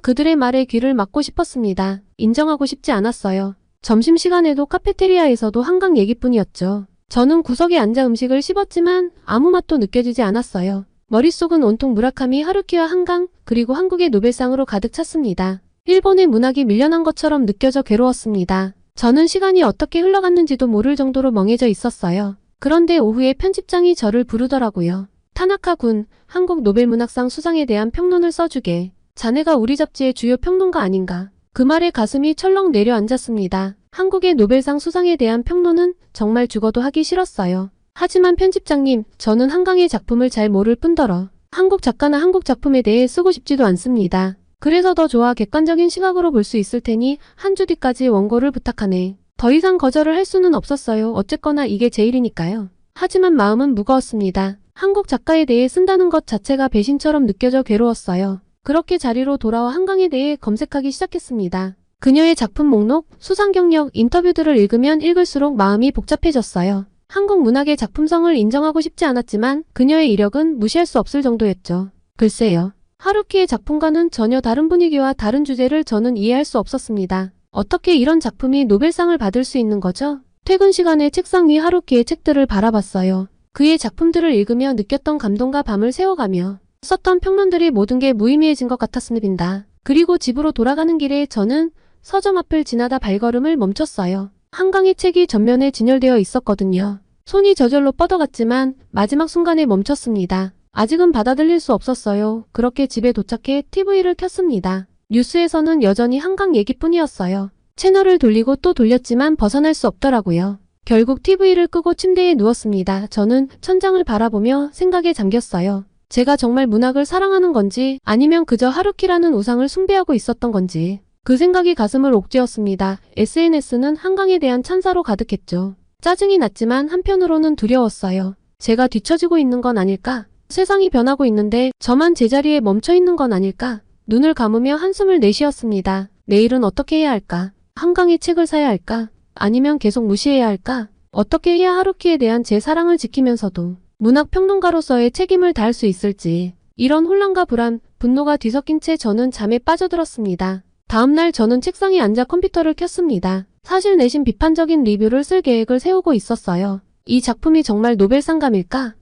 그들의 말에 귀를 막고 싶었습니다. 인정하고 싶지 않았어요. 점심시간에도 카페테리아에서도 한강 얘기뿐이었죠. 저는 구석에 앉아 음식을 씹었지만 아무 맛도 느껴지지 않았어요. 머릿속은 온통 무라카미 하루키와 한강, 그리고 한국의 노벨상으로 가득 찼습니다. 일본의 문학이 밀려난 것처럼 느껴져 괴로웠습니다. 저는 시간이 어떻게 흘러갔는지도 모를 정도로 멍해져 있었어요. 그런데 오후에 편집장이 저를 부르더라고요. 타나카 군, 한국 노벨문학상 수상에 대한 평론을 써주게. 자네가 우리 잡지의 주요 평론가 아닌가. 그 말에 가슴이 철렁 내려앉았습니다. 한국의 노벨상 수상에 대한 평론은 정말 죽어도 하기 싫었어요. 하지만 편집장님, 저는 한강의 작품을 잘 모를 뿐더러 한국 작가나 한국 작품에 대해 쓰고 싶지도 않습니다. 그래서 더 좋아 객관적인 시각으로 볼 수 있을 테니 한 주 뒤까지 원고를 부탁하네. 더 이상 거절을 할 수는 없었어요. 어쨌거나 이게 제 일이니까요. 하지만 마음은 무거웠습니다. 한국 작가에 대해 쓴다는 것 자체가 배신처럼 느껴져 괴로웠어요. 그렇게 자리로 돌아와 한강에 대해 검색하기 시작했습니다. 그녀의 작품 목록, 수상 경력, 인터뷰들을 읽으면 읽을수록 마음이 복잡해졌어요. 한국 문학의 작품성을 인정하고 싶지 않았지만 그녀의 이력은 무시할 수 없을 정도였죠. 글쎄요. 하루키의 작품과는 전혀 다른 분위기와 다른 주제를 저는 이해할 수 없었습니다. 어떻게 이런 작품이 노벨상을 받을 수 있는 거죠? 퇴근 시간에 책상 위 하루키의 책들을 바라봤어요. 그의 작품들을 읽으며 느꼈던 감동과 밤을 새워가며 썼던 평론들이 모든 게 무의미해진 것 같았습니다. 그리고 집으로 돌아가는 길에 저는 서점 앞을 지나다 발걸음을 멈췄어요. 한강의 책이 전면에 진열되어 있었거든요. 손이 저절로 뻗어갔지만 마지막 순간에 멈췄습니다. 아직은 받아들일 수 없었어요. 그렇게 집에 도착해 TV를 켰습니다. 뉴스에서는 여전히 한강 얘기뿐이었어요. 채널을 돌리고 또 돌렸지만 벗어날 수 없더라고요. 결국 TV를 끄고 침대에 누웠습니다. 저는 천장을 바라보며 생각에 잠겼어요. 제가 정말 문학을 사랑하는 건지 아니면 그저 하루키라는 우상을 숭배하고 있었던 건지. 그 생각이 가슴을 옥죄었습니다. SNS는 한강에 대한 찬사로 가득했죠. 짜증이 났지만 한편으로는 두려웠어요. 제가 뒤처지고 있는 건 아닐까? 세상이 변하고 있는데 저만 제자리에 멈춰 있는 건 아닐까? 눈을 감으며 한숨을 내쉬었습니다. 내일은 어떻게 해야 할까? 한강의 책을 사야 할까? 아니면 계속 무시해야 할까? 어떻게 해야 하루키에 대한 제 사랑을 지키면서도 문학평론가로서의 책임을 다할 수 있을지. 이런 혼란과 불안, 분노가 뒤섞인 채 저는 잠에 빠져들었습니다. 다음날 저는 책상에 앉아 컴퓨터를 켰습니다. 사실 내심 비판적인 리뷰를 쓸 계획을 세우고 있었어요. 이 작품이 정말 노벨상감일까?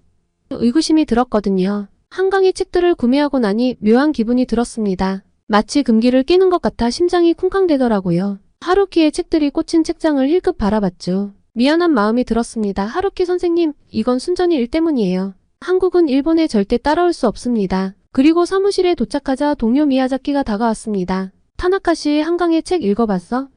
의구심이 들었거든요. 한강의 책들을 구매하고 나니 묘한 기분이 들었습니다. 마치 금기를 끼는 것 같아 심장이 쿵쾅대더라고요. 하루키의 책들이 꽂힌 책장을 힐끗 바라봤죠. 미안한 마음이 들었습니다. 하루키 선생님, 이건 순전히 일 때문이에요. 한국은 일본에 절대 따라올 수 없습니다. 그리고 사무실에 도착하자 동료 미야자키가 다가왔습니다. 타나카 씨의 한강의 책 읽어봤어?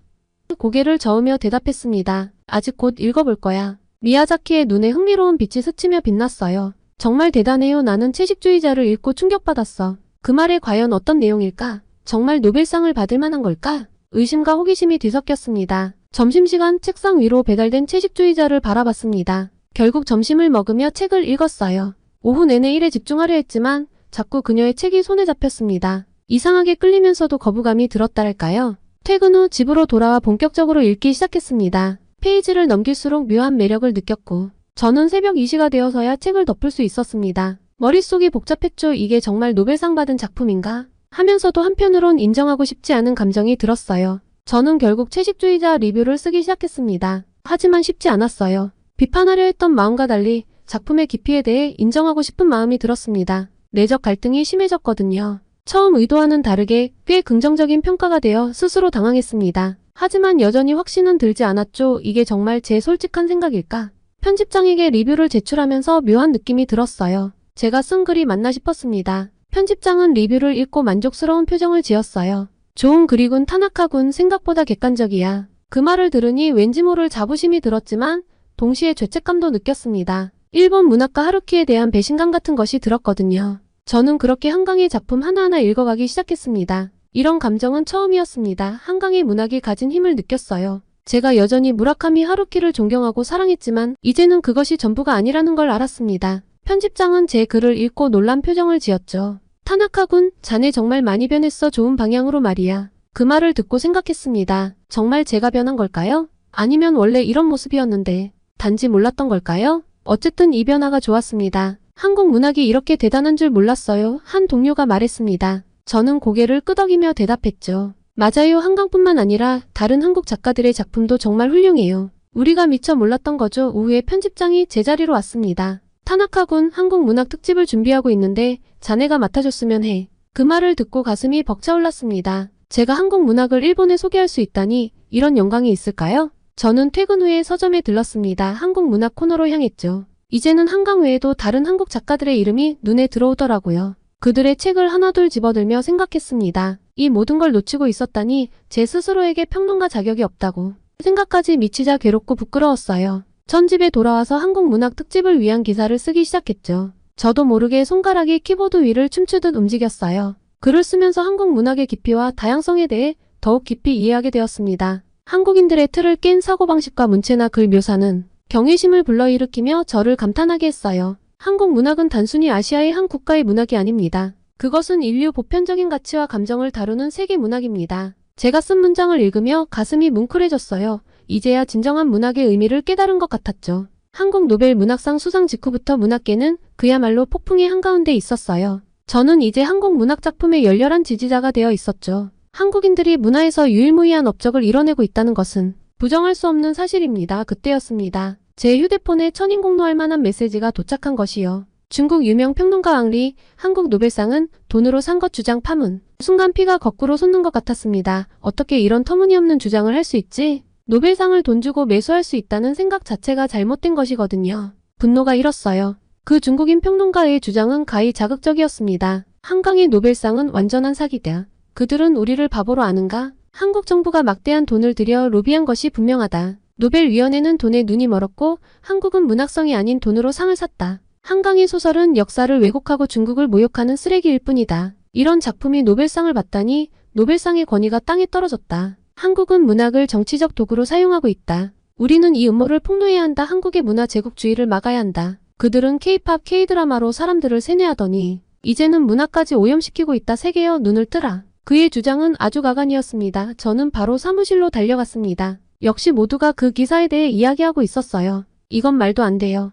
고개를 저으며 대답했습니다. 아직 곧 읽어볼 거야. 미야자키의 눈에 흥미로운 빛이 스치며 빛났어요. 정말 대단해요. 나는 채식주의자를 읽고 충격받았어. 그 말에 과연 어떤 내용일까? 정말 노벨상을 받을 만한 걸까? 의심과 호기심이 뒤섞였습니다. 점심시간 책상 위로 배달된 채식주의자를 바라봤습니다. 결국 점심을 먹으며 책을 읽었어요. 오후 내내 일에 집중하려 했지만 자꾸 그녀의 책이 손에 잡혔습니다. 이상하게 끌리면서도 거부감이 들었달까요? 퇴근 후 집으로 돌아와 본격적으로 읽기 시작했습니다. 페이지를 넘길수록 묘한 매력을 느꼈고 저는 새벽 2시가 되어서야 책을 덮을 수 있었습니다. 머릿속이 복잡했죠. 이게 정말 노벨상 받은 작품인가? 하면서도 한편으론 인정하고 싶지 않은 감정이 들었어요. 저는 결국 채식주의자 리뷰를 쓰기 시작했습니다. 하지만 쉽지 않았어요. 비판하려 했던 마음과 달리 작품의 깊이에 대해 인정하고 싶은 마음이 들었습니다. 내적 갈등이 심해졌거든요. 처음 의도와는 다르게 꽤 긍정적인 평가가 되어 스스로 당황했습니다. 하지만 여전히 확신은 들지 않았죠. 이게 정말 제 솔직한 생각일까? 편집장에게 리뷰를 제출하면서 묘한 느낌이 들었어요. 제가 쓴 글이 맞나 싶었습니다. 편집장은 리뷰를 읽고 만족스러운 표정을 지었어요. 좋은 글이군. 타나카군. 생각보다 객관적이야. 그 말을 들으니 왠지 모를 자부심이 들었지만 동시에 죄책감도 느꼈습니다. 일본 문학가 하루키에 대한 배신감 같은 것이 들었거든요. 저는 그렇게 한강의 작품 하나하나 읽어가기 시작했습니다. 이런 감정은 처음이었습니다. 한강의 문학이 가진 힘을 느꼈어요. 제가 여전히 무라카미 하루키를 존경하고 사랑했지만 이제는 그것이 전부가 아니라는 걸 알았습니다. 편집장은 제 글을 읽고 놀란 표정을 지었죠. 타나카군, 자네 정말 많이 변했어. 좋은 방향으로 말이야. 그 말을 듣고 생각했습니다. 정말 제가 변한 걸까요? 아니면 원래 이런 모습이었는데 단지 몰랐던 걸까요? 어쨌든 이 변화가 좋았습니다. 한국 문학이 이렇게 대단한 줄 몰랐어요. 한 동료가 말했습니다. 저는 고개를 끄덕이며 대답했죠. 맞아요. 한강뿐만 아니라 다른 한국 작가들의 작품도 정말 훌륭해요. 우리가 미처 몰랐던 거죠. 오후에 편집장이 제자리로 왔습니다. 타나카군, 한국 문학 특집을 준비하고 있는데 자네가 맡아줬으면 해. 그 말을 듣고 가슴이 벅차올랐습니다. 제가 한국 문학을 일본에 소개할 수 있다니 이런 영광이 있을까요? 저는 퇴근 후에 서점에 들렀습니다. 한국 문학 코너로 향했죠. 이제는 한강 외에도 다른 한국 작가들의 이름이 눈에 들어오더라고요. 그들의 책을 하나둘 집어들며 생각했습니다. 이 모든 걸 놓치고 있었다니 제 스스로에게 평론가 자격이 없다고 생각까지 미치자 괴롭고 부끄러웠어요. 전 집에 돌아와서 한국 문학 특집을 위한 기사를 쓰기 시작했죠. 저도 모르게 손가락이 키보드 위를 춤추듯 움직였어요. 글을 쓰면서 한국 문학의 깊이와 다양성에 대해 더욱 깊이 이해하게 되었습니다. 한국인들의 틀을 깬 사고방식과 문체나 글 묘사는 경외심을 불러일으키며 저를 감탄하게 했어요. 한국 문학은 단순히 아시아의 한 국가의 문학이 아닙니다. 그것은 인류 보편적인 가치와 감정을 다루는 세계 문학입니다. 제가 쓴 문장을 읽으며 가슴이 뭉클해졌어요. 이제야 진정한 문학의 의미를 깨달은 것 같았죠. 한국 노벨 문학상 수상 직후부터 문학계는 그야말로 폭풍의 한가운데 있었어요. 저는 이제 한국 문학 작품의 열렬한 지지자가 되어 있었죠. 한국인들이 문화에서 유일무이한 업적을 이뤄내고 있다는 것은 부정할 수 없는 사실입니다. 그때였습니다. 제 휴대폰에 천인공노할 만한 메시지가 도착한 것이요. 중국 유명 평론가 앙리, 한국 노벨상은 돈으로 산 것 주장 파문. 순간 피가 거꾸로 솟는 것 같았습니다. 어떻게 이런 터무니없는 주장을 할 수 있지? 노벨상을 돈 주고 매수할 수 있다는 생각 자체가 잘못된 것이거든요. 분노가 일었어요. 그 중국인 평론가의 주장은 가히 자극적이었습니다. 한강의 노벨상은 완전한 사기다. 그들은 우리를 바보로 아는가? 한국 정부가 막대한 돈을 들여 로비한 것이 분명하다. 노벨위원회는 돈에 눈이 멀었고 한국은 문학성이 아닌 돈으로 상을 샀다. 한강의 소설은 역사를 왜곡하고 중국을 모욕하는 쓰레기일 뿐이다. 이런 작품이 노벨상을 받다니 노벨상의 권위가 땅에 떨어졌다. 한국은 문학을 정치적 도구로 사용하고 있다. 우리는 이 음모를 폭로해야 한다. 한국의 문화 제국주의를 막아야 한다. 그들은 K-팝, K-드라마로 사람들을 세뇌하더니 이제는 문화까지 오염시키고 있다. 세계여 눈을 뜨라. 그의 주장은 아주 가관이었습니다. 저는 바로 사무실로 달려갔습니다. 역시 모두가 그 기사에 대해 이야기하고 있었어요. 이건 말도 안 돼요.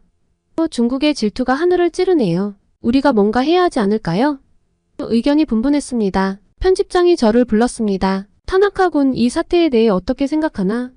중국의 질투가 하늘을 찌르네요. 우리가 뭔가 해야 하지 않을까요? 의견이 분분했습니다. 편집장이 저를 불렀습니다. 타나카 군 이 사태에 대해 어떻게 생각하나?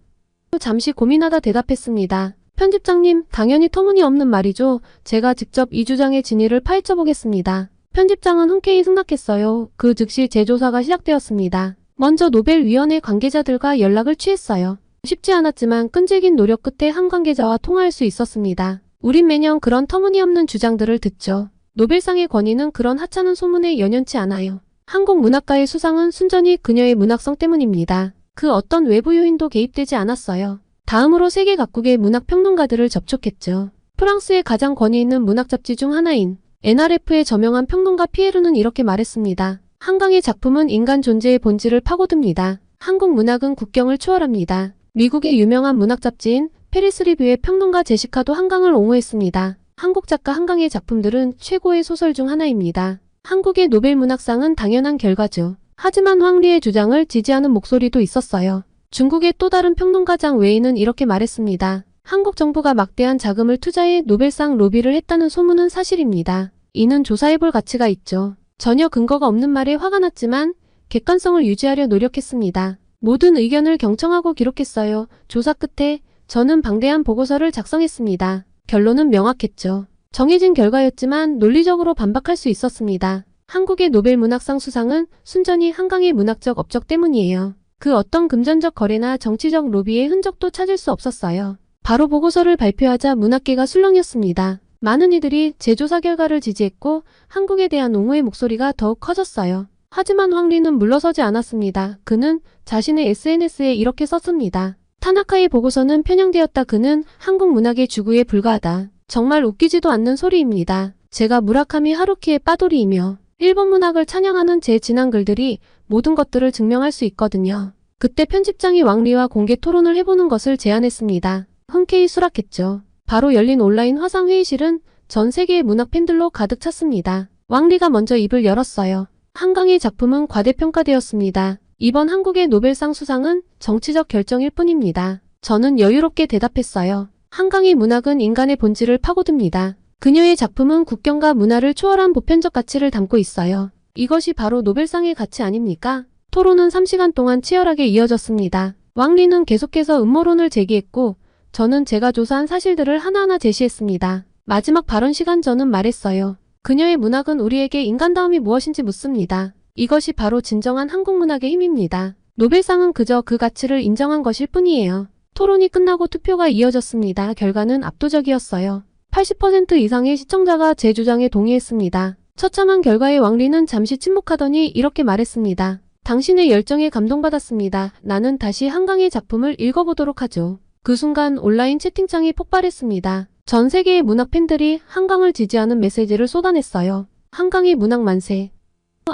잠시 고민하다 대답했습니다. 편집장님, 당연히 터무니없는 말이죠. 제가 직접 이 주장의 진위를 파헤쳐 보겠습니다. 편집장은 흔쾌히 승낙했어요. 그 즉시 재조사가 시작되었습니다. 먼저 노벨위원회 관계자들과 연락을 취했어요. 쉽지 않았지만 끈질긴 노력 끝에 한 관계자와 통화할 수 있었습니다. 우린 매년 그런 터무니없는 주장들을 듣죠. 노벨상의 권위는 그런 하찮은 소문에 연연치 않아요. 한국 문학가의 수상은 순전히 그녀의 문학성 때문입니다. 그 어떤 외부 요인도 개입되지 않았어요. 다음으로 세계 각국의 문학평론가들을 접촉했죠. 프랑스의 가장 권위 있는 문학 잡지 중 하나인 NRF의 저명한 평론가 피에르는 이렇게 말했습니다. 한강의 작품은 인간 존재의 본질을 파고듭니다. 한국 문학은 국경을 초월합니다. 미국의 유명한 문학 잡지인 페리스 리뷰의 평론가 제시카도 한강을 옹호했습니다. 한국 작가 한강의 작품들은 최고의 소설 중 하나입니다. 한국의 노벨 문학상은 당연한 결과죠. 하지만 황리의 주장을 지지하는 목소리도 있었어요. 중국의 또 다른 평론가장 웨이는 이렇게 말했습니다. 한국 정부가 막대한 자금을 투자해 노벨상 로비를 했다는 소문은 사실입니다. 이는 조사해볼 가치가 있죠. 전혀 근거가 없는 말에 화가 났지만 객관성을 유지하려 노력했습니다. 모든 의견을 경청하고 기록했어요. 조사 끝에 저는 방대한 보고서를 작성했습니다. 결론은 명확했죠. 정해진 결과였지만 논리적으로 반박할 수 있었습니다. 한국의 노벨 문학상 수상은 순전히 한강의 문학적 업적 때문이에요. 그 어떤 금전적 거래나 정치적 로비의 흔적도 찾을 수 없었어요. 바로 보고서를 발표하자 문학계가 술렁였습니다. 많은 이들이 재조사 결과를 지지했고 한국에 대한 옹호의 목소리가 더욱 커졌어요. 하지만 황리는 물러서지 않았습니다. 그는 자신의 SNS에 이렇게 썼습니다. 타나카의 보고서는 편향되었다. 그는 한국 문학의 주구에 불과하다. 정말 웃기지도 않는 소리입니다. 제가 무라카미 하루키의 빠돌이이며 일본 문학을 찬양하는 제 지난 글들이 모든 것들을 증명할 수 있거든요. 그때 편집장이 왕리와 공개 토론을 해보는 것을 제안했습니다. 흔쾌히 수락했죠. 바로 열린 온라인 화상 회의실은 전 세계의 문학 팬들로 가득 찼습니다. 왕리가 먼저 입을 열었어요. 한강의 작품은 과대평가되었습니다. 이번 한국의 노벨상 수상은 정치적 결정일 뿐입니다. 저는 여유롭게 대답했어요. 한강의 문학은 인간의 본질을 파고듭니다. 그녀의 작품은 국경과 문화를 초월한 보편적 가치를 담고 있어요. 이것이 바로 노벨상의 가치 아닙니까? 토론은 3시간 동안 치열하게 이어졌습니다. 왕리는 계속해서 음모론을 제기했고 저는 제가 조사한 사실들을 하나하나 제시했습니다. 마지막 발언 시간 저는 말했어요. 그녀의 문학은 우리에게 인간다움이 무엇인지 묻습니다. 이것이 바로 진정한 한국 문학의 힘입니다. 노벨상은 그저 그 가치를 인정한 것일 뿐이에요. 토론이 끝나고 투표가 이어졌습니다. 결과는 압도적이었어요. 80% 이상의 시청자가 제 주장에 동의했습니다. 처참한 결과에 왕리는 잠시 침묵하더니 이렇게 말했습니다. 당신의 열정에 감동받았습니다. 나는 다시 한강의 작품을 읽어보도록 하죠. 그 순간 온라인 채팅창이 폭발했습니다. 전 세계의 문학 팬들이 한강을 지지하는 메시지를 쏟아냈어요. 한강의 문학 만세.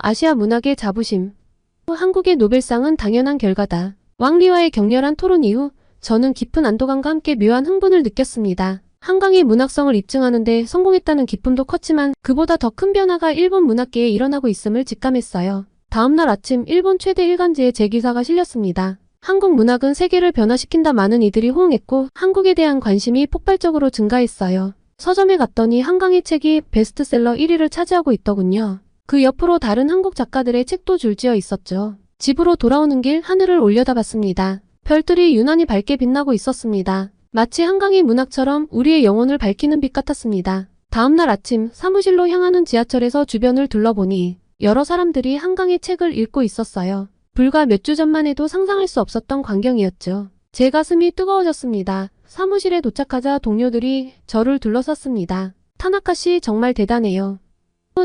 아시아 문학의 자부심. 한국의 노벨상은 당연한 결과다. 왕리와의 격렬한 토론 이후 저는 깊은 안도감과 함께 묘한 흥분을 느꼈습니다. 한강의 문학성을 입증하는 데 성공했다는 기쁨도 컸지만 그보다 더 큰 변화가 일본 문학계에 일어나고 있음을 직감했어요. 다음날 아침 일본 최대 일간지에 제 기사가 실렸습니다. 한국 문학은 세계를 변화시킨다. 많은 이들이 호응했고 한국에 대한 관심이 폭발적으로 증가했어요. 서점에 갔더니 한강의 책이 베스트셀러 1위를 차지하고 있더군요. 그 옆으로 다른 한국 작가들의 책도 줄지어 있었죠. 집으로 돌아오는 길 하늘을 올려다봤습니다. 별들이 유난히 밝게 빛나고 있었습니다. 마치 한강의 문학처럼 우리의 영혼을 밝히는 빛 같았습니다. 다음날 아침 사무실로 향하는 지하철에서 주변을 둘러보니 여러 사람들이 한강의 책을 읽고 있었어요. 불과 몇 주 전만 해도 상상할 수 없었던 광경이었죠. 제 가슴이 뜨거워졌습니다. 사무실에 도착하자 동료들이 저를 둘러쌌습니다. 타나카 씨 정말 대단해요.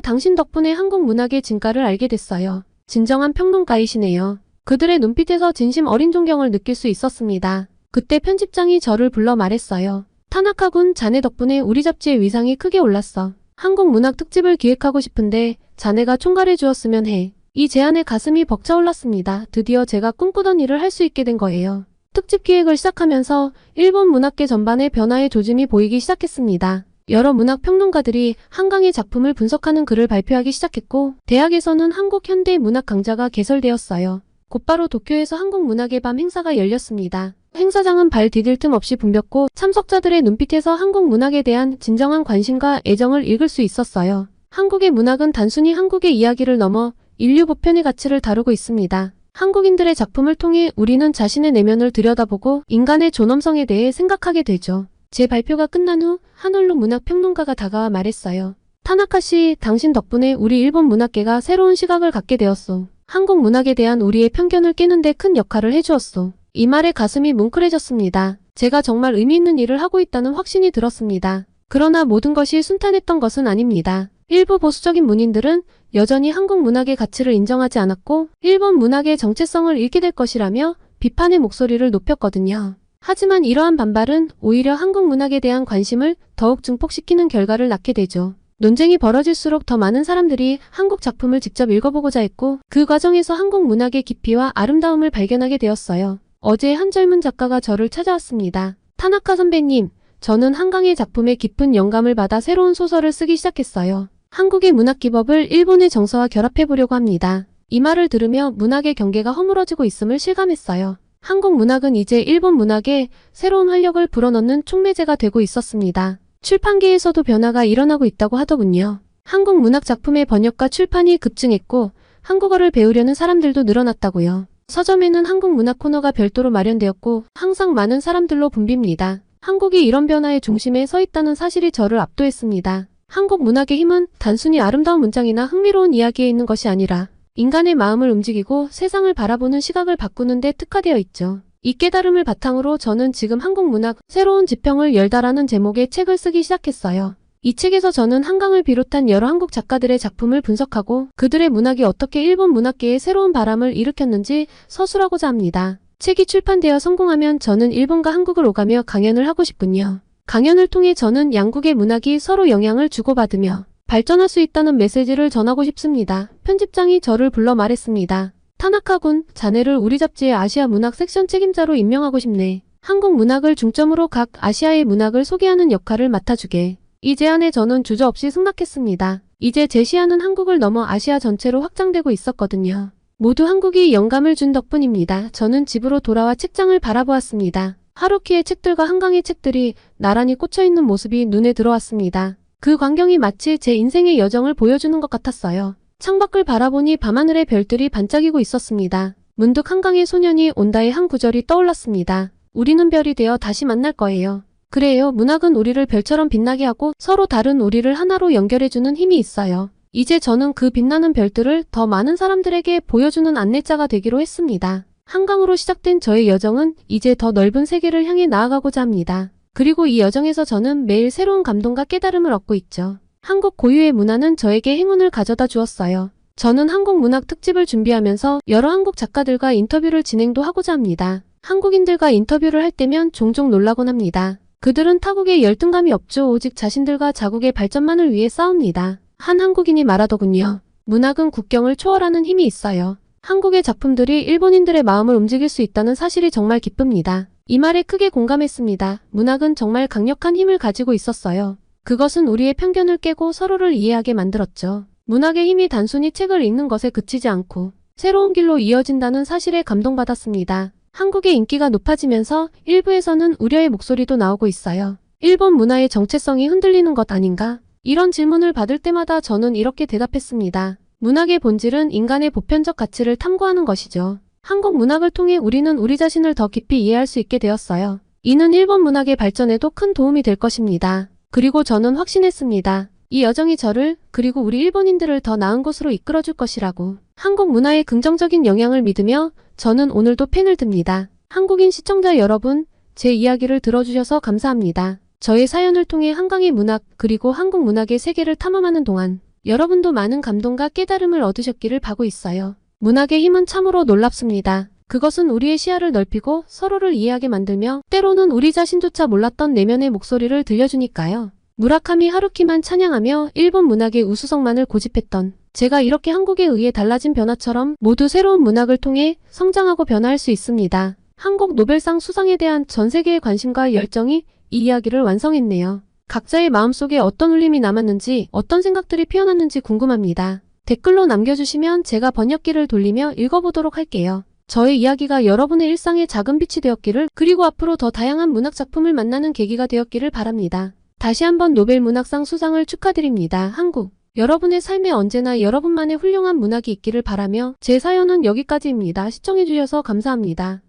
당신 덕분에 한국 문학의 진가를 알게 됐어요. 진정한 평론가이시네요. 그들의 눈빛에서 진심 어린 존경을 느낄 수 있었습니다. 그때 편집장이 저를 불러 말했어요. 타나카 군, 자네 덕분에 우리 잡지의 위상이 크게 올랐어. 한국 문학 특집을 기획하고 싶은데 자네가 총괄해 주었으면 해. 이 제안에 가슴이 벅차올랐습니다. 드디어 제가 꿈꾸던 일을 할 수 있게 된 거예요. 특집 기획을 시작하면서 일본 문학계 전반의 변화의 조짐이 보이기 시작했습니다. 여러 문학 평론가들이 한강의 작품을 분석하는 글을 발표하기 시작했고, 대학에서는 한국 현대 문학 강좌가 개설되었어요. 곧바로 도쿄에서 한국 문학의 밤 행사가 열렸습니다. 행사장은 발 디딜 틈 없이 붐볐고, 참석자들의 눈빛에서 한국 문학에 대한 진정한 관심과 애정을 읽을 수 있었어요. 한국의 문학은 단순히 한국의 이야기를 넘어 인류 보편의 가치를 다루고 있습니다. 한국인들의 작품을 통해 우리는 자신의 내면을 들여다보고 인간의 존엄성에 대해 생각하게 되죠. 제 발표가 끝난 후 한올로 문학평론가가 다가와 말했어요. 타나카 씨, 당신 덕분에 우리 일본 문학계가 새로운 시각을 갖게 되었소. 한국 문학에 대한 우리의 편견을 깨는 데 큰 역할을 해주었소. 이 말에 가슴이 뭉클해졌습니다. 제가 정말 의미 있는 일을 하고 있다는 확신이 들었습니다. 그러나 모든 것이 순탄했던 것은 아닙니다. 일부 보수적인 문인들은 여전히 한국 문학의 가치를 인정하지 않았고 일본 문학의 정체성을 잃게 될 것이라며 비판의 목소리를 높였거든요. 하지만 이러한 반발은 오히려 한국 문학에 대한 관심을 더욱 증폭시키는 결과를 낳게 되죠. 논쟁이 벌어질수록 더 많은 사람들이 한국 작품을 직접 읽어보고자 했고 그 과정에서 한국 문학의 깊이와 아름다움을 발견하게 되었어요. 어제 한 젊은 작가가 저를 찾아왔습니다. 타나카 선배님, 저는 한강의 작품에 깊은 영감을 받아 새로운 소설을 쓰기 시작했어요. 한국의 문학 기법을 일본의 정서와 결합해보려고 합니다. 이 말을 들으며 문학의 경계가 허물어지고 있음을 실감했어요. 한국 문학은 이제 일본 문학에 새로운 활력을 불어넣는 촉매제가 되고 있었습니다. 출판계에서도 변화가 일어나고 있다고 하더군요. 한국 문학 작품의 번역과 출판이 급증했고 한국어를 배우려는 사람들도 늘어났다고요. 서점에는 한국 문학 코너가 별도로 마련되었고 항상 많은 사람들로 붐빕니다. 한국이 이런 변화의 중심에 서 있다는 사실이 저를 압도했습니다. 한국 문학의 힘은 단순히 아름다운 문장이나 흥미로운 이야기에 있는 것이 아니라 인간의 마음을 움직이고 세상을 바라보는 시각을 바꾸는 데 특화되어 있죠. 이 깨달음을 바탕으로 저는 지금 한국 문학 새로운 지평을 열다라는 제목의 책을 쓰기 시작했어요. 이 책에서 저는 한강을 비롯한 여러 한국 작가들의 작품을 분석하고 그들의 문학이 어떻게 일본 문학계에 새로운 바람을 일으켰는지 서술하고자 합니다. 책이 출판되어 성공하면 저는 일본과 한국을 오가며 강연을 하고 싶군요. 강연을 통해 저는 양국의 문학이 서로 영향을 주고받으며 발전할 수 있다는 메시지를 전하고 싶습니다. 편집장이 저를 불러 말했습니다. 타나카-군, 자네를 우리 잡지의 아시아 문학 섹션 책임자로 임명하고 싶네. 한국 문학을 중점으로 각 아시아의 문학을 소개하는 역할을 맡아주게. 이 제안에 저는 주저없이 승낙했습니다. 이제 제 시야는 한국을 넘어 아시아 전체로 확장되고 있었거든요. 모두 한국이 영감을 준 덕분입니다. 저는 집으로 돌아와 책장을 바라보았습니다. 하루키의 책들과 한강의 책들이 나란히 꽂혀있는 모습이 눈에 들어왔습니다. 그 광경이 마치 제 인생의 여정을 보여주는 것 같았어요. 창밖을 바라보니 밤하늘의 별들이 반짝이고 있었습니다. 문득 한강의 소년이 온다의 한 구절이 떠올랐습니다. 우리는 별이 되어 다시 만날 거예요. 그래요. 문학은 우리를 별처럼 빛나게 하고 서로 다른 우리를 하나로 연결해주는 힘이 있어요. 이제 저는 그 빛나는 별들을 더 많은 사람들에게 보여주는 안내자가 되기로 했습니다. 한강으로 시작된 저의 여정은 이제 더 넓은 세계를 향해 나아가고자 합니다. 그리고 이 여정에서 저는 매일 새로운 감동과 깨달음을 얻고 있죠. 한국 고유의 문화는 저에게 행운을 가져다 주었어요. 저는 한국 문학 특집을 준비하면서 여러 한국 작가들과 인터뷰를 진행도 하고자 합니다. 한국인들과 인터뷰를 할 때면 종종 놀라곤 합니다. 그들은 타국에 열등감이 없죠. 오직 자신들과 자국의 발전만을 위해 싸웁니다. 한 한국인이 말하더군요. 문학은 국경을 초월하는 힘이 있어요. 한국의 작품들이 일본인들의 마음을 움직일 수 있다는 사실이 정말 기쁩니다. 이 말에 크게 공감했습니다. 문학은 정말 강력한 힘을 가지고 있었어요. 그것은 우리의 편견을 깨고 서로를 이해하게 만들었죠. 문학의 힘이 단순히 책을 읽는 것에 그치지 않고 새로운 길로 이어진다는 사실에 감동받았습니다. 한국의 인기가 높아지면서 일부에서는 우려의 목소리도 나오고 있어요. 일본 문화의 정체성이 흔들리는 것 아닌가? 이런 질문을 받을 때마다 저는 이렇게 대답했습니다. 문학의 본질은 인간의 보편적 가치를 탐구하는 것이죠. 한국 문학을 통해 우리는 우리 자신을 더 깊이 이해할 수 있게 되었어요. 이는 일본 문학의 발전에도 큰 도움이 될 것입니다. 그리고 저는 확신했습니다. 이 여정이 저를 그리고 우리 일본인들을 더 나은 곳으로 이끌어줄 것이라고. 한국 문화의 긍정적인 영향을 믿으며 저는 오늘도 펜을 듭니다. 한국인 시청자 여러분, 제 이야기를 들어주셔서 감사합니다. 저의 사연을 통해 한강의 문학 그리고 한국 문학의 세계를 탐험하는 동안 여러분도 많은 감동과 깨달음을 얻으셨기를 바고 있어요. 문학의 힘은 참으로 놀랍습니다. 그것은 우리의 시야를 넓히고 서로를 이해하게 만들며 때로는 우리 자신조차 몰랐던 내면의 목소리를 들려주니까요. 무라카미 하루키만 찬양하며 일본 문학의 우수성만을 고집했던 제가 이렇게 한국에 의해 달라진 변화처럼 모두 새로운 문학을 통해 성장하고 변화할 수 있습니다. 한국 노벨상 수상에 대한 전 세계의 관심과 열정이 이 이야기를 완성했네요. 각자의 마음속에 어떤 울림이 남았는지, 어떤 생각들이 피어났는지 궁금합니다. 댓글로 남겨주시면 제가 번역기를 돌리며 읽어보도록 할게요. 저의 이야기가 여러분의 일상에 작은 빛이 되었기를, 그리고 앞으로 더 다양한 문학 작품을 만나는 계기가 되었기를 바랍니다. 다시 한번 노벨 문학상 수상을 축하드립니다. 한국. 여러분의 삶에 언제나 여러분만의 훌륭한 문학이 있기를 바라며 제 사연은 여기까지입니다. 시청해주셔서 감사합니다.